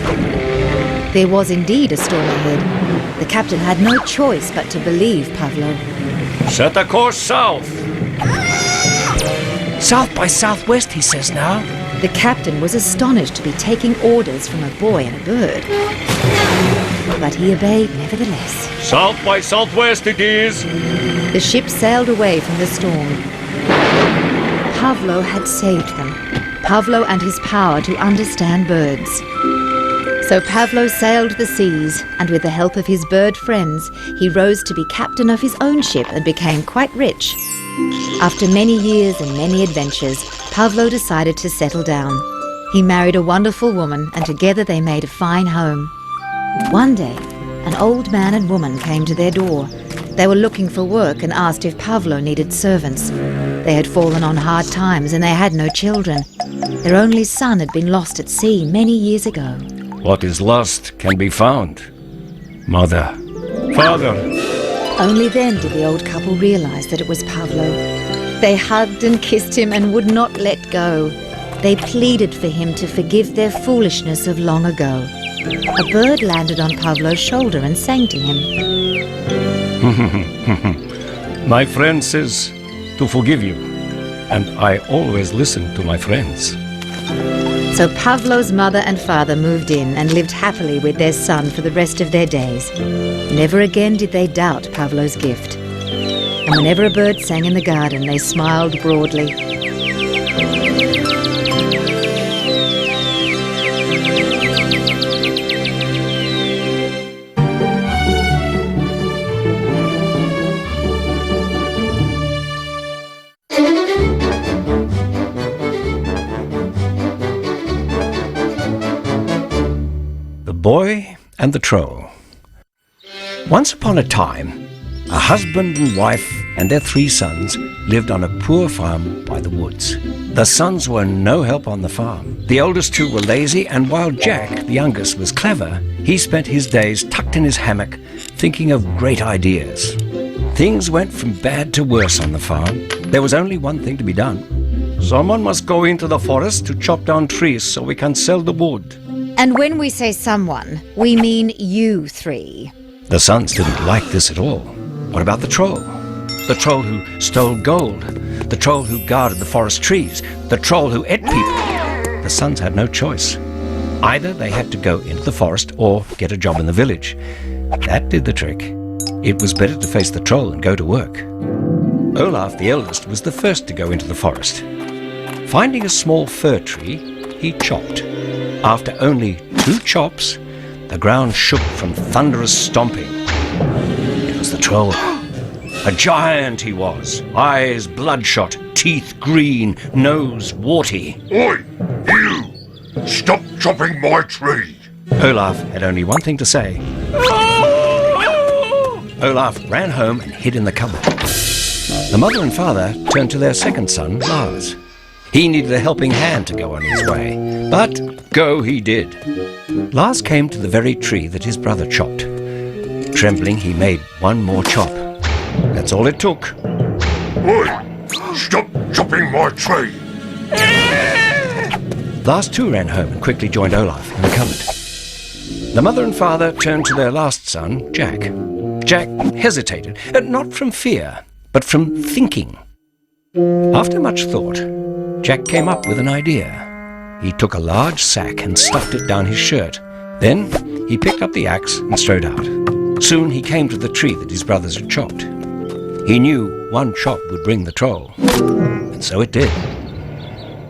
There was indeed a storm ahead. The captain had no choice but to believe Pavlo. Set a course south. South by southwest, he says now. The captain was astonished to be taking orders from a boy and a bird. But he obeyed nevertheless. South by southwest it is. The ship sailed away from the storm. Pavlo had saved them. Pavlo and his power to understand birds. So Pavlo sailed the seas, and with the help of his bird friends, he rose to be captain of his own ship and became quite rich. After many years and many adventures, Pavlo decided to settle down. He married a wonderful woman, and together they made a fine home. One day, an old man and woman came to their door. They were looking for work and asked if Pavlo needed servants. They had fallen on hard times and they had no children. Their only son had been lost at sea many years ago. What is lost can be found. Mother. Father. Only then did the old couple realize that it was Pavlo. They hugged and kissed him and would not let go. They pleaded for him to forgive their foolishness of long ago. A bird landed on Pavlo's shoulder and sang to him. My friend says to forgive you, and I always listen to my friends. So Pavlo's mother and father moved in and lived happily with their son for the rest of their days. Never again did they doubt Pavlo's gift. And whenever a bird sang in the garden, they smiled broadly. The and the Troll. Once upon a time, a husband and wife and their 3 sons lived on a poor farm by the woods. The sons were no help on the farm. The oldest 2 were lazy, and while Jack, the youngest, was clever, he spent his days tucked in his hammock, thinking of great ideas. Things went from bad to worse on the farm. There was only one thing to be done. Someone must go into the forest to chop down trees so we can sell the wood. And when we say someone, we mean you 3. The sons didn't like this at all. What about the Troll? The Troll who stole gold. The Troll who guarded the forest trees. The Troll who ate people. The sons had no choice. Either they had to go into the forest or get a job in the village. That did the trick. It was better to face the Troll and go to work. Olaf, the eldest, was the first to go into the forest. Finding a small fir tree, he chopped. After only 2 chops, the ground shook from thunderous stomping. It was the Troll. A giant he was, eyes bloodshot, teeth green, nose warty. Oi, you! Stop chopping my tree! Olaf had only one thing to say. Olaf ran home and hid in the cupboard. The mother and father turned to their second son, Lars. He needed a helping hand to go on his way, but go he did. Lars came to the very tree that his brother chopped. Trembling, he made one more chop. That's all it took. Oi! Stop chopping my tree! Lars too ran home and quickly joined Olaf in the cupboard. The mother and father turned to their last son, Jack. Jack hesitated, not from fear, but from thinking. After much thought, Jack came up with an idea. He took a large sack and stuffed it down his shirt. Then he picked up the axe and strode out. Soon he came to the tree that his brothers had chopped. He knew one chop would bring the Troll, and so it did.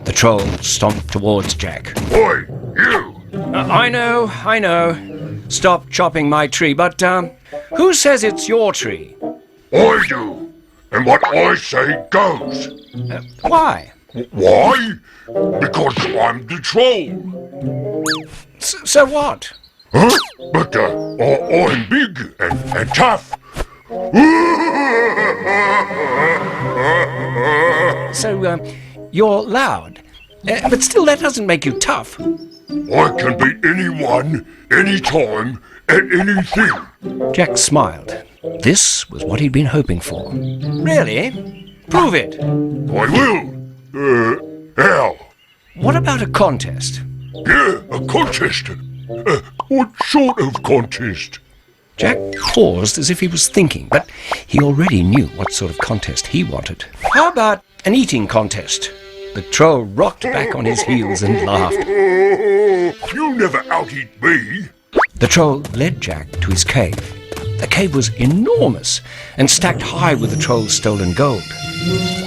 The Troll stomped towards Jack. Oi, you! I know. Stop chopping my tree, but who says it's your tree? I do! And what I say goes! Why? Why? Because I'm the Troll! So what? Huh? But I'm big and tough! So, you're loud. But still, that doesn't make you tough. I can beat anyone, anytime, and anything! Jack smiled. This was what he'd been hoping for. Really? Prove it. I will! How? What about a contest? Yeah, a contest! What sort of contest? Jack paused as if he was thinking, but he already knew what sort of contest he wanted. How about an eating contest? The Troll rocked back on his heels and laughed. You'll never out-eat me! The Troll led Jack to his cave. The cave was enormous and stacked high with the Troll's stolen gold.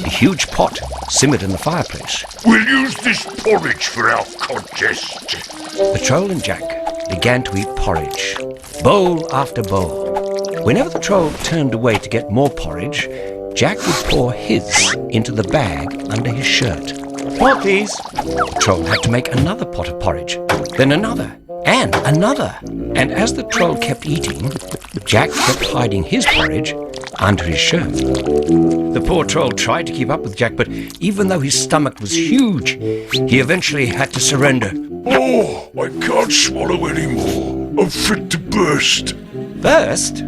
A huge pot simmered in the fireplace. We'll use this porridge for our contest. The Troll and Jack began to eat porridge, bowl after bowl. Whenever the Troll turned away to get more porridge, Jack would pour his into the bag under his shirt. More, please. The Troll had to make another pot of porridge, then another, and another. And as the Troll kept eating, Jack kept hiding his porridge under his shirt. The poor Troll tried to keep up with Jack, but even though his stomach was huge, he eventually had to surrender. Oh, I can't swallow anymore. I'm fit to burst. Burst?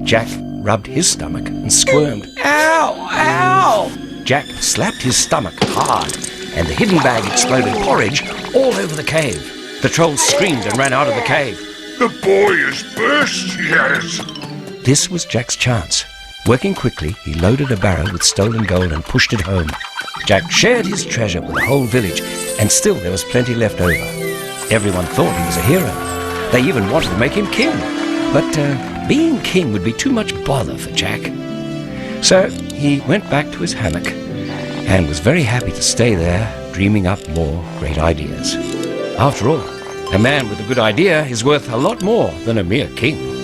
Jack rubbed his stomach and squirmed. Ow! Ow! Jack slapped his stomach hard, and the hidden bag exploded porridge all over the cave. The Troll screamed and ran out of the cave. The boy is burst, yes. This was Jack's chance. Working quickly, he loaded a barrow with stolen gold and pushed it home. Jack shared his treasure with the whole village, and still there was plenty left over. Everyone thought he was a hero. They even wanted to make him king. But being king would be too much bother for Jack. So he went back to his hammock and was very happy to stay there, dreaming up more great ideas. After all, a man with a good idea is worth a lot more than a mere king.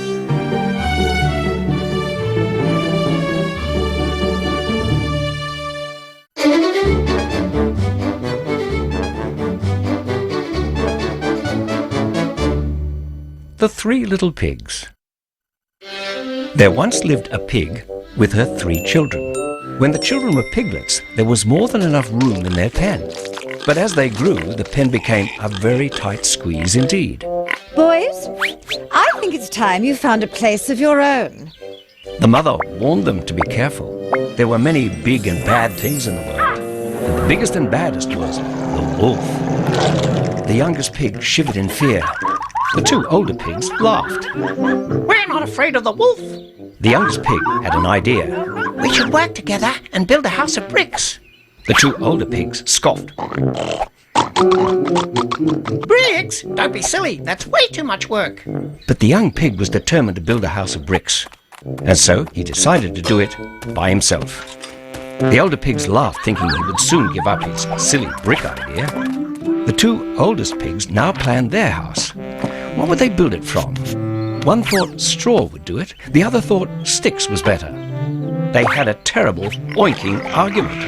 The The Three Little Pigs. There once lived a pig with her 3 children. When the children were piglets, there was more than enough room in their pen. But as they grew, the pen became a very tight squeeze indeed. Boys, I think it's time you found a place of your own. The mother warned them to be careful. There were many big and bad things in the world. And the biggest and baddest was the wolf. The youngest pig shivered in fear. The 2 older pigs laughed. We're not afraid of the wolf. The youngest pig had an idea. We should work together and build a house of bricks. The 2 older pigs scoffed. Bricks? Don't be silly. That's way too much work. But the young pig was determined to build a house of bricks. And so he decided to do it by himself. The older pigs laughed, thinking he would soon give up his silly brick idea. The 2 oldest pigs now planned their house. What would they build it from? One thought straw would do it. The other thought sticks was better. They had a terrible oinking argument.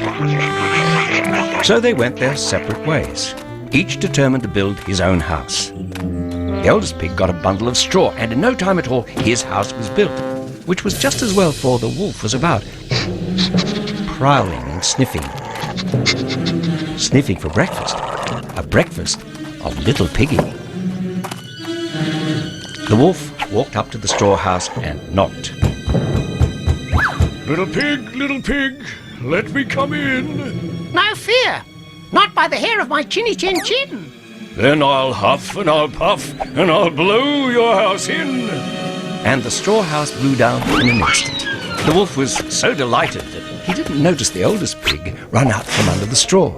So they went their separate ways, each determined to build his own house. The oldest pig got a bundle of straw, and in no time at all, his house was built, which was just as well, for the wolf was about, prowling and sniffing. Sniffing for breakfast. A breakfast of little piggy. The wolf walked up to the straw house and knocked. Little pig, let me come in. No fear. Not by the hair of my chinny chin chin. Then I'll huff and I'll puff and I'll blow your house in. And the straw house blew down in an instant. The wolf was so delighted that he didn't notice the oldest pig run out from under the straw.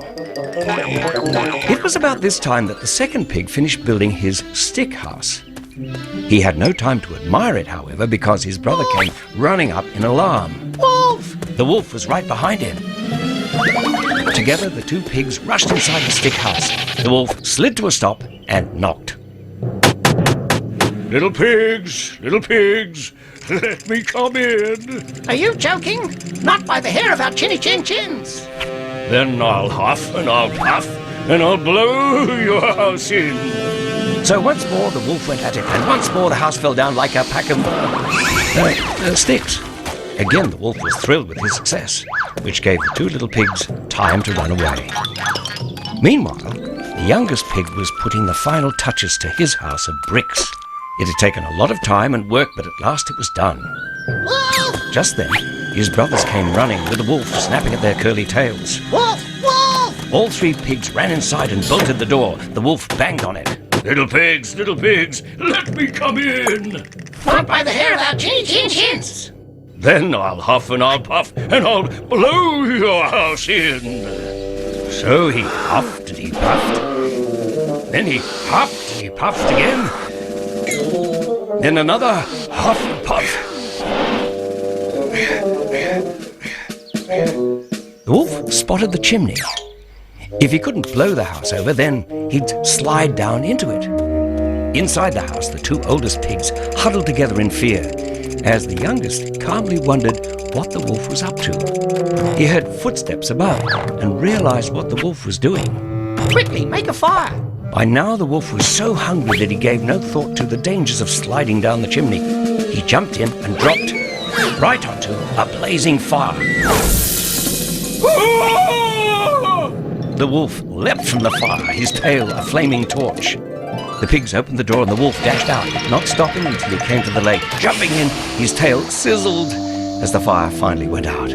It was about this time that the second pig finished building his stick house. He had no time to admire it, however, because his brother came running up in alarm. Wolf! The wolf was right behind him. Together, the 2 pigs rushed inside the stick house. The wolf slid to a stop and knocked. Little pigs, let me come in. Are you joking? Not by the hair of our chinny chin chins. Then I'll huff and I'll puff and I'll blow your house in. So once more the wolf went at it, and once more the house fell down like a pack of sticks. Again the wolf was thrilled with his success, which gave the 2 little pigs time to run away. Meanwhile, the youngest pig was putting the final touches to his house of bricks. It had taken a lot of time and work, but at last it was done. Wolf! Just then, his brothers came running, with the wolf snapping at their curly tails. Wolf! Wolf! All 3 pigs ran inside and bolted the door. The wolf banged on it. Little pigs, let me come in. Not by the hair of our chinny chin chins. Then I'll huff and I'll puff and I'll blow your house in. So he huffed and he puffed. Then he huffed and he puffed again. Then another huff and puff. The wolf spotted the chimney. If he couldn't blow the house over, then he'd slide down into it. Inside the house, the 2 oldest pigs huddled together in fear, as the youngest calmly wondered what the wolf was up to. He heard footsteps above and realized what the wolf was doing. Quickly, make a fire. By now, the wolf was so hungry that he gave no thought to the dangers of sliding down the chimney. He jumped in and dropped right onto a blazing fire. The wolf leapt from the fire, his tail a flaming torch. The pigs opened the door and the wolf dashed out, not stopping until he came to the lake. Jumping in, his tail sizzled as the fire finally went out.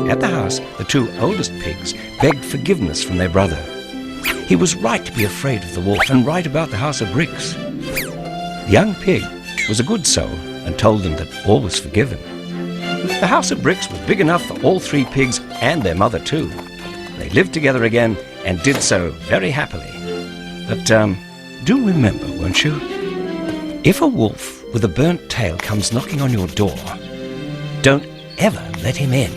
At the house, the 2 oldest pigs begged forgiveness from their brother. He was right to be afraid of the wolf and right about the house of bricks. The young pig was a good soul and told them that all was forgiven. The house of bricks was big enough for all 3 pigs and their mother too. They lived together again and did so very happily. But do remember, won't you? If a wolf with a burnt tail comes knocking on your door, don't ever let him in.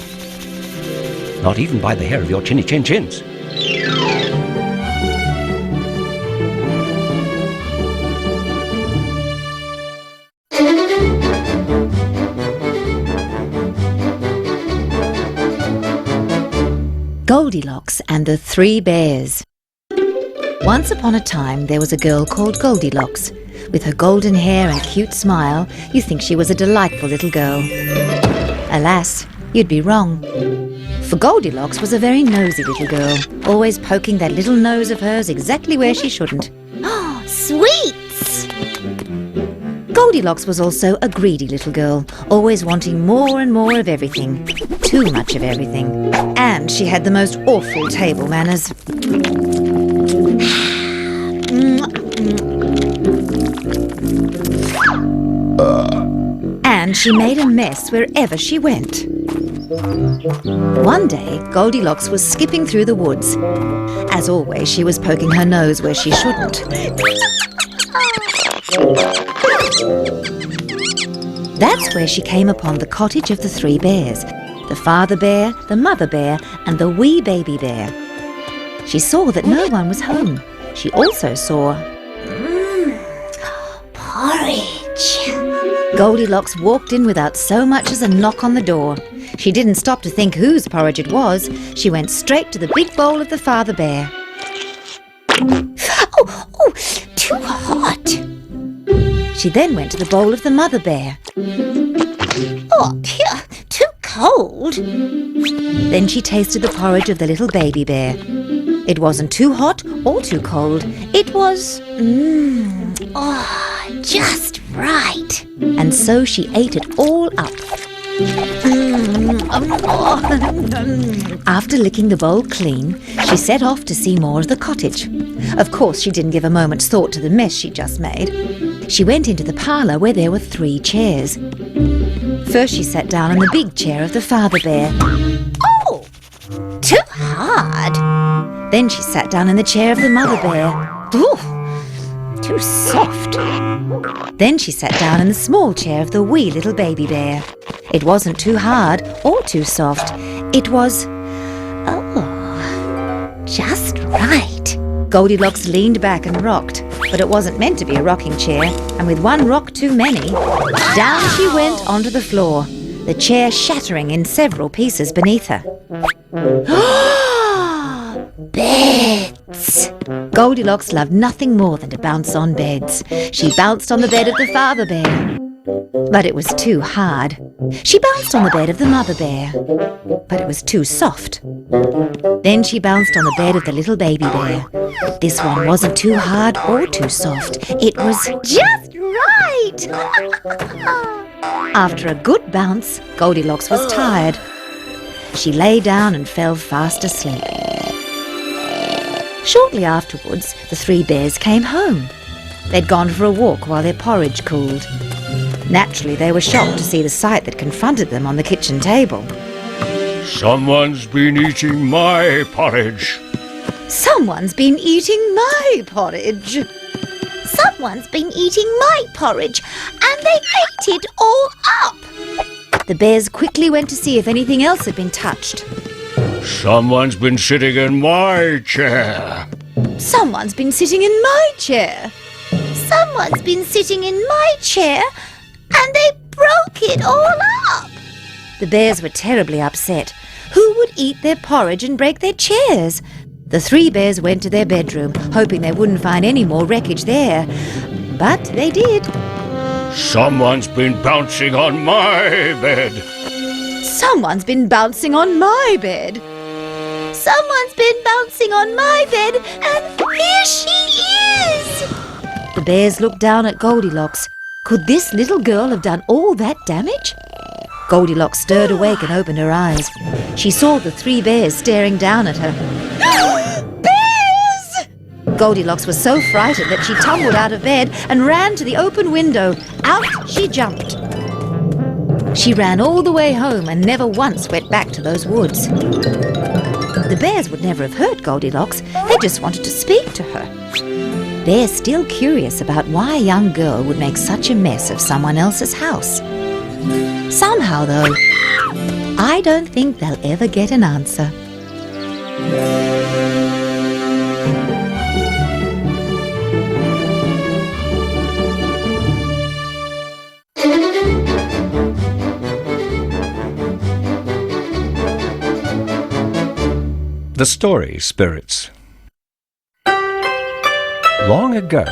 Not even by the hair of your chinny chin chins. Goldilocks and the Three Bears. Once upon a time there was a girl called Goldilocks. With her golden hair and cute smile, you think she was a delightful little girl. Alas, you'd be wrong. For Goldilocks was a very nosy little girl, always poking that little nose of hers exactly where she shouldn't. Oh, sweets! Goldilocks was also a greedy little girl, always wanting more and more of everything. Too much of everything. And she had the most awful table manners. And she made a mess wherever she went. One day, Goldilocks was skipping through the woods. As always, she was poking her nose where she shouldn't. That's where she came upon the cottage of the three bears, the father bear, the mother bear, and the wee baby bear. She saw that no one was home. She also saw Porridge. Goldilocks walked in without so much as a knock on the door. She didn't stop to think whose porridge it was. She went straight to the big bowl of the father bear. Oh, too hot. She then went to the bowl of the mother bear. Oh, too cold. Then she tasted the porridge of the little baby bear. It wasn't too hot or too cold. It was, Just right. and so she ate it all up. After licking the bowl clean, she set off to see more of the cottage. Of course, she didn't give a moment's thought to the mess she'd just made. She went into the parlour where there were 3 chairs. First she sat down on the big chair of the father bear. Oh, too hard. Then she sat down in the chair of the mother bear. Ooh, too soft. Then she sat down in the small chair of the wee little baby bear. It wasn't too hard or too soft. It was, Just right. Goldilocks leaned back and rocked, but it wasn't meant to be a rocking chair, and with one rock too many, down she went onto the floor, the chair shattering in several pieces beneath her. Beds. Goldilocks loved nothing more than to bounce on beds. She bounced on the bed of the father bear, but it was too hard. She bounced on the bed of the mother bear, but it was too soft. Then she bounced on the bed of the little baby bear. This one wasn't too hard or too soft. It was Just right. After a good bounce, Goldilocks was tired. She lay down and fell fast asleep. Shortly afterwards, the 3 bears came home. They'd gone for a walk while their porridge cooled. Naturally, they were shocked to see the sight that confronted them on the kitchen table. Someone's been eating my porridge. Someone's been eating my porridge. Someone's been eating my porridge, and they ate it all up. The bears quickly went to see if anything else had been touched. Someone's been sitting in my chair. Someone's been sitting in my chair. Someone's been sitting in my chair, and they broke it all up. The bears were terribly upset. Who would eat their porridge and break their chairs? The 3 bears went to their bedroom, hoping they wouldn't find any more wreckage there. But they did. Someone's been bouncing on my bed. Someone's been bouncing on my bed. Someone's been bouncing on my bed, and here she is. The bears looked down at Goldilocks. Could this little girl have done all that damage? Goldilocks stirred awake and opened her eyes. She saw the 3 bears staring down at her. Bears! Goldilocks was so frightened that she tumbled out of bed and ran to the open window. Out she jumped. She ran all the way home and never once went back to those woods. The bears would never have hurt Goldilocks. They just wanted to speak to her. They're still curious about why a young girl would make such a mess of someone else's house. Somehow, though, I don't think they'll ever get an answer. The Story Spirits. Long ago,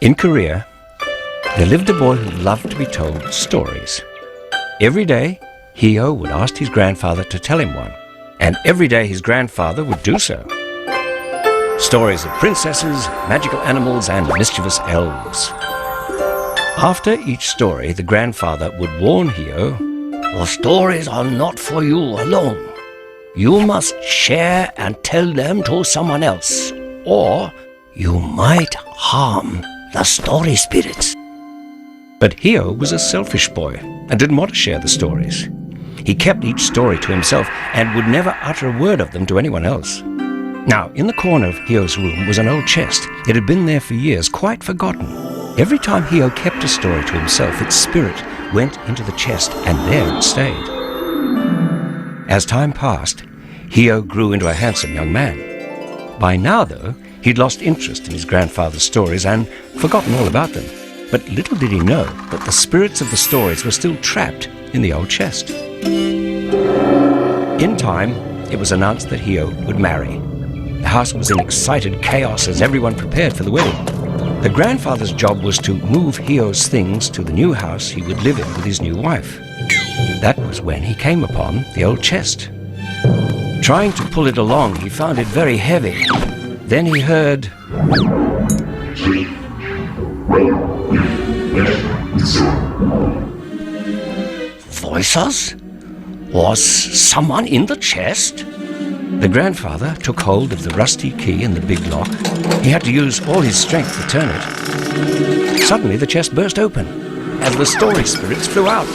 in Korea, there lived a boy who loved to be told stories. Every day, Heo would ask his grandfather to tell him one, and every day his grandfather would do so. Stories of princesses, magical animals, and mischievous elves. After each story, the grandfather would warn Heo, The stories are not for you alone. You must share and tell them to someone else, or you might harm the story spirits. but Heo was a selfish boy and didn't want to share the stories. He kept each story to himself and would never utter a word of them to anyone else. Now, in the corner of Heo's room was an old chest. It had been there for years, quite forgotten. Every time Heo kept a story to himself, its spirit went into the chest, and there it stayed. As time passed, Heo grew into a handsome young man. By now, though, he'd lost interest in his grandfather's stories and forgotten all about them. But little did he know that the spirits of the stories were still trapped in the old chest. In time, it was announced that Heo would marry. The house was in excited chaos as everyone prepared for the wedding. The grandfather's job was to move Heo's things to the new house he would live in with his new wife. That was when he came upon the old chest. Trying to pull it along, he found it very heavy. Then he heard... Voices? Was someone in the chest? The grandfather took hold of the rusty key in the big lock. He had to use all his strength to turn it. Suddenly the chest burst open, and the story spirits flew out.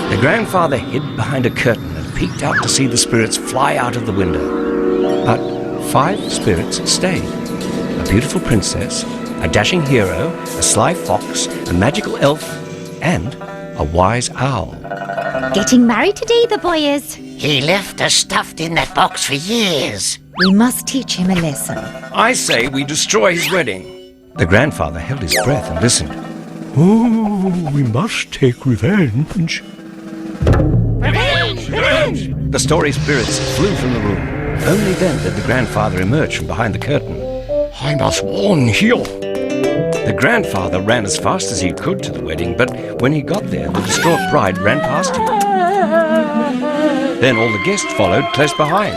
The grandfather hid behind a curtain and peeked out to see the spirits fly out of the window. But 5 spirits stayed. A beautiful princess, a dashing hero, a sly fox, a magical elf, and a wise owl. Getting married today, the boy is. He left us stuffed in that box for years. We must teach him a lesson. I say we destroy his wedding. The grandfather held his breath and listened. Oh, we must take revenge. Revenge! The story spirits flew from the room. Only then did the grandfather emerge from behind the curtain. I must warn Heo. The grandfather ran as fast as he could to the wedding, but when he got there, the distraught bride ran past him. Then all the guests followed close behind.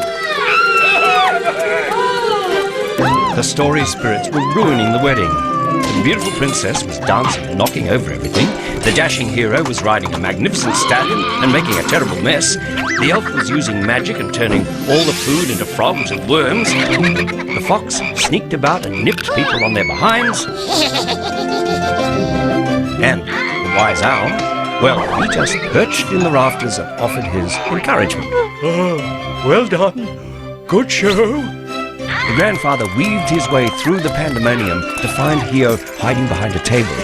The story spirits were ruining the wedding. The beautiful princess was dancing and knocking over everything. The dashing hero was riding a magnificent stallion and making a terrible mess. The elf was using magic and turning all the food into frogs and worms. The fox sneaked about and nipped people on their behinds. And the wise owl, well, he just perched in the rafters and offered his encouragement. Oh, well done. Good show. The grandfather weaved his way through the pandemonium to find Heo hiding behind a table.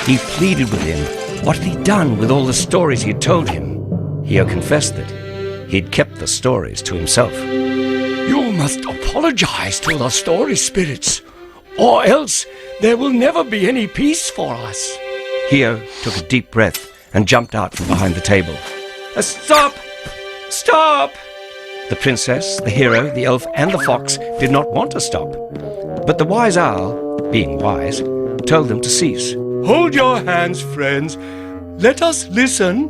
He pleaded with him. What had he done with all the stories he had told him? Heo confessed that he'd kept the stories to himself. You must apologize to the story spirits, or else there will never be any peace for us. Heo took a deep breath and jumped out from behind the table. Stop! Stop! The princess, the hero, the elf, and the fox did not want to stop. But the wise owl, being wise, told them to cease. Hold your hands, friends. Let us listen.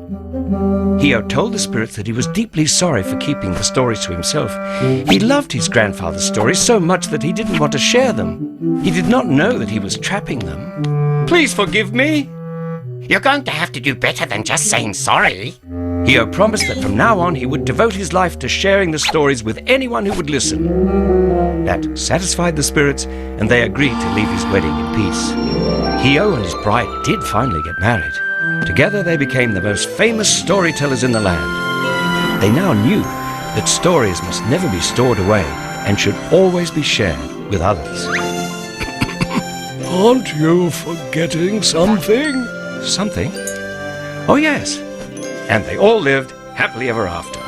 Heo told the spirits that he was deeply sorry for keeping the stories to himself. He loved his grandfather's stories so much that he didn't want to share them. He did not know that he was trapping them. Please forgive me. You're going to have to do better than just saying sorry. Heo promised that from now on he would devote his life to sharing the stories with anyone who would listen. That satisfied the spirits, and they agreed to leave his wedding in peace. Heo and his bride did finally get married. Together they became the most famous storytellers in the land. They now knew that stories must never be stored away and should always be shared with others. Aren't you forgetting something? Something? Oh yes. And they all lived happily ever after.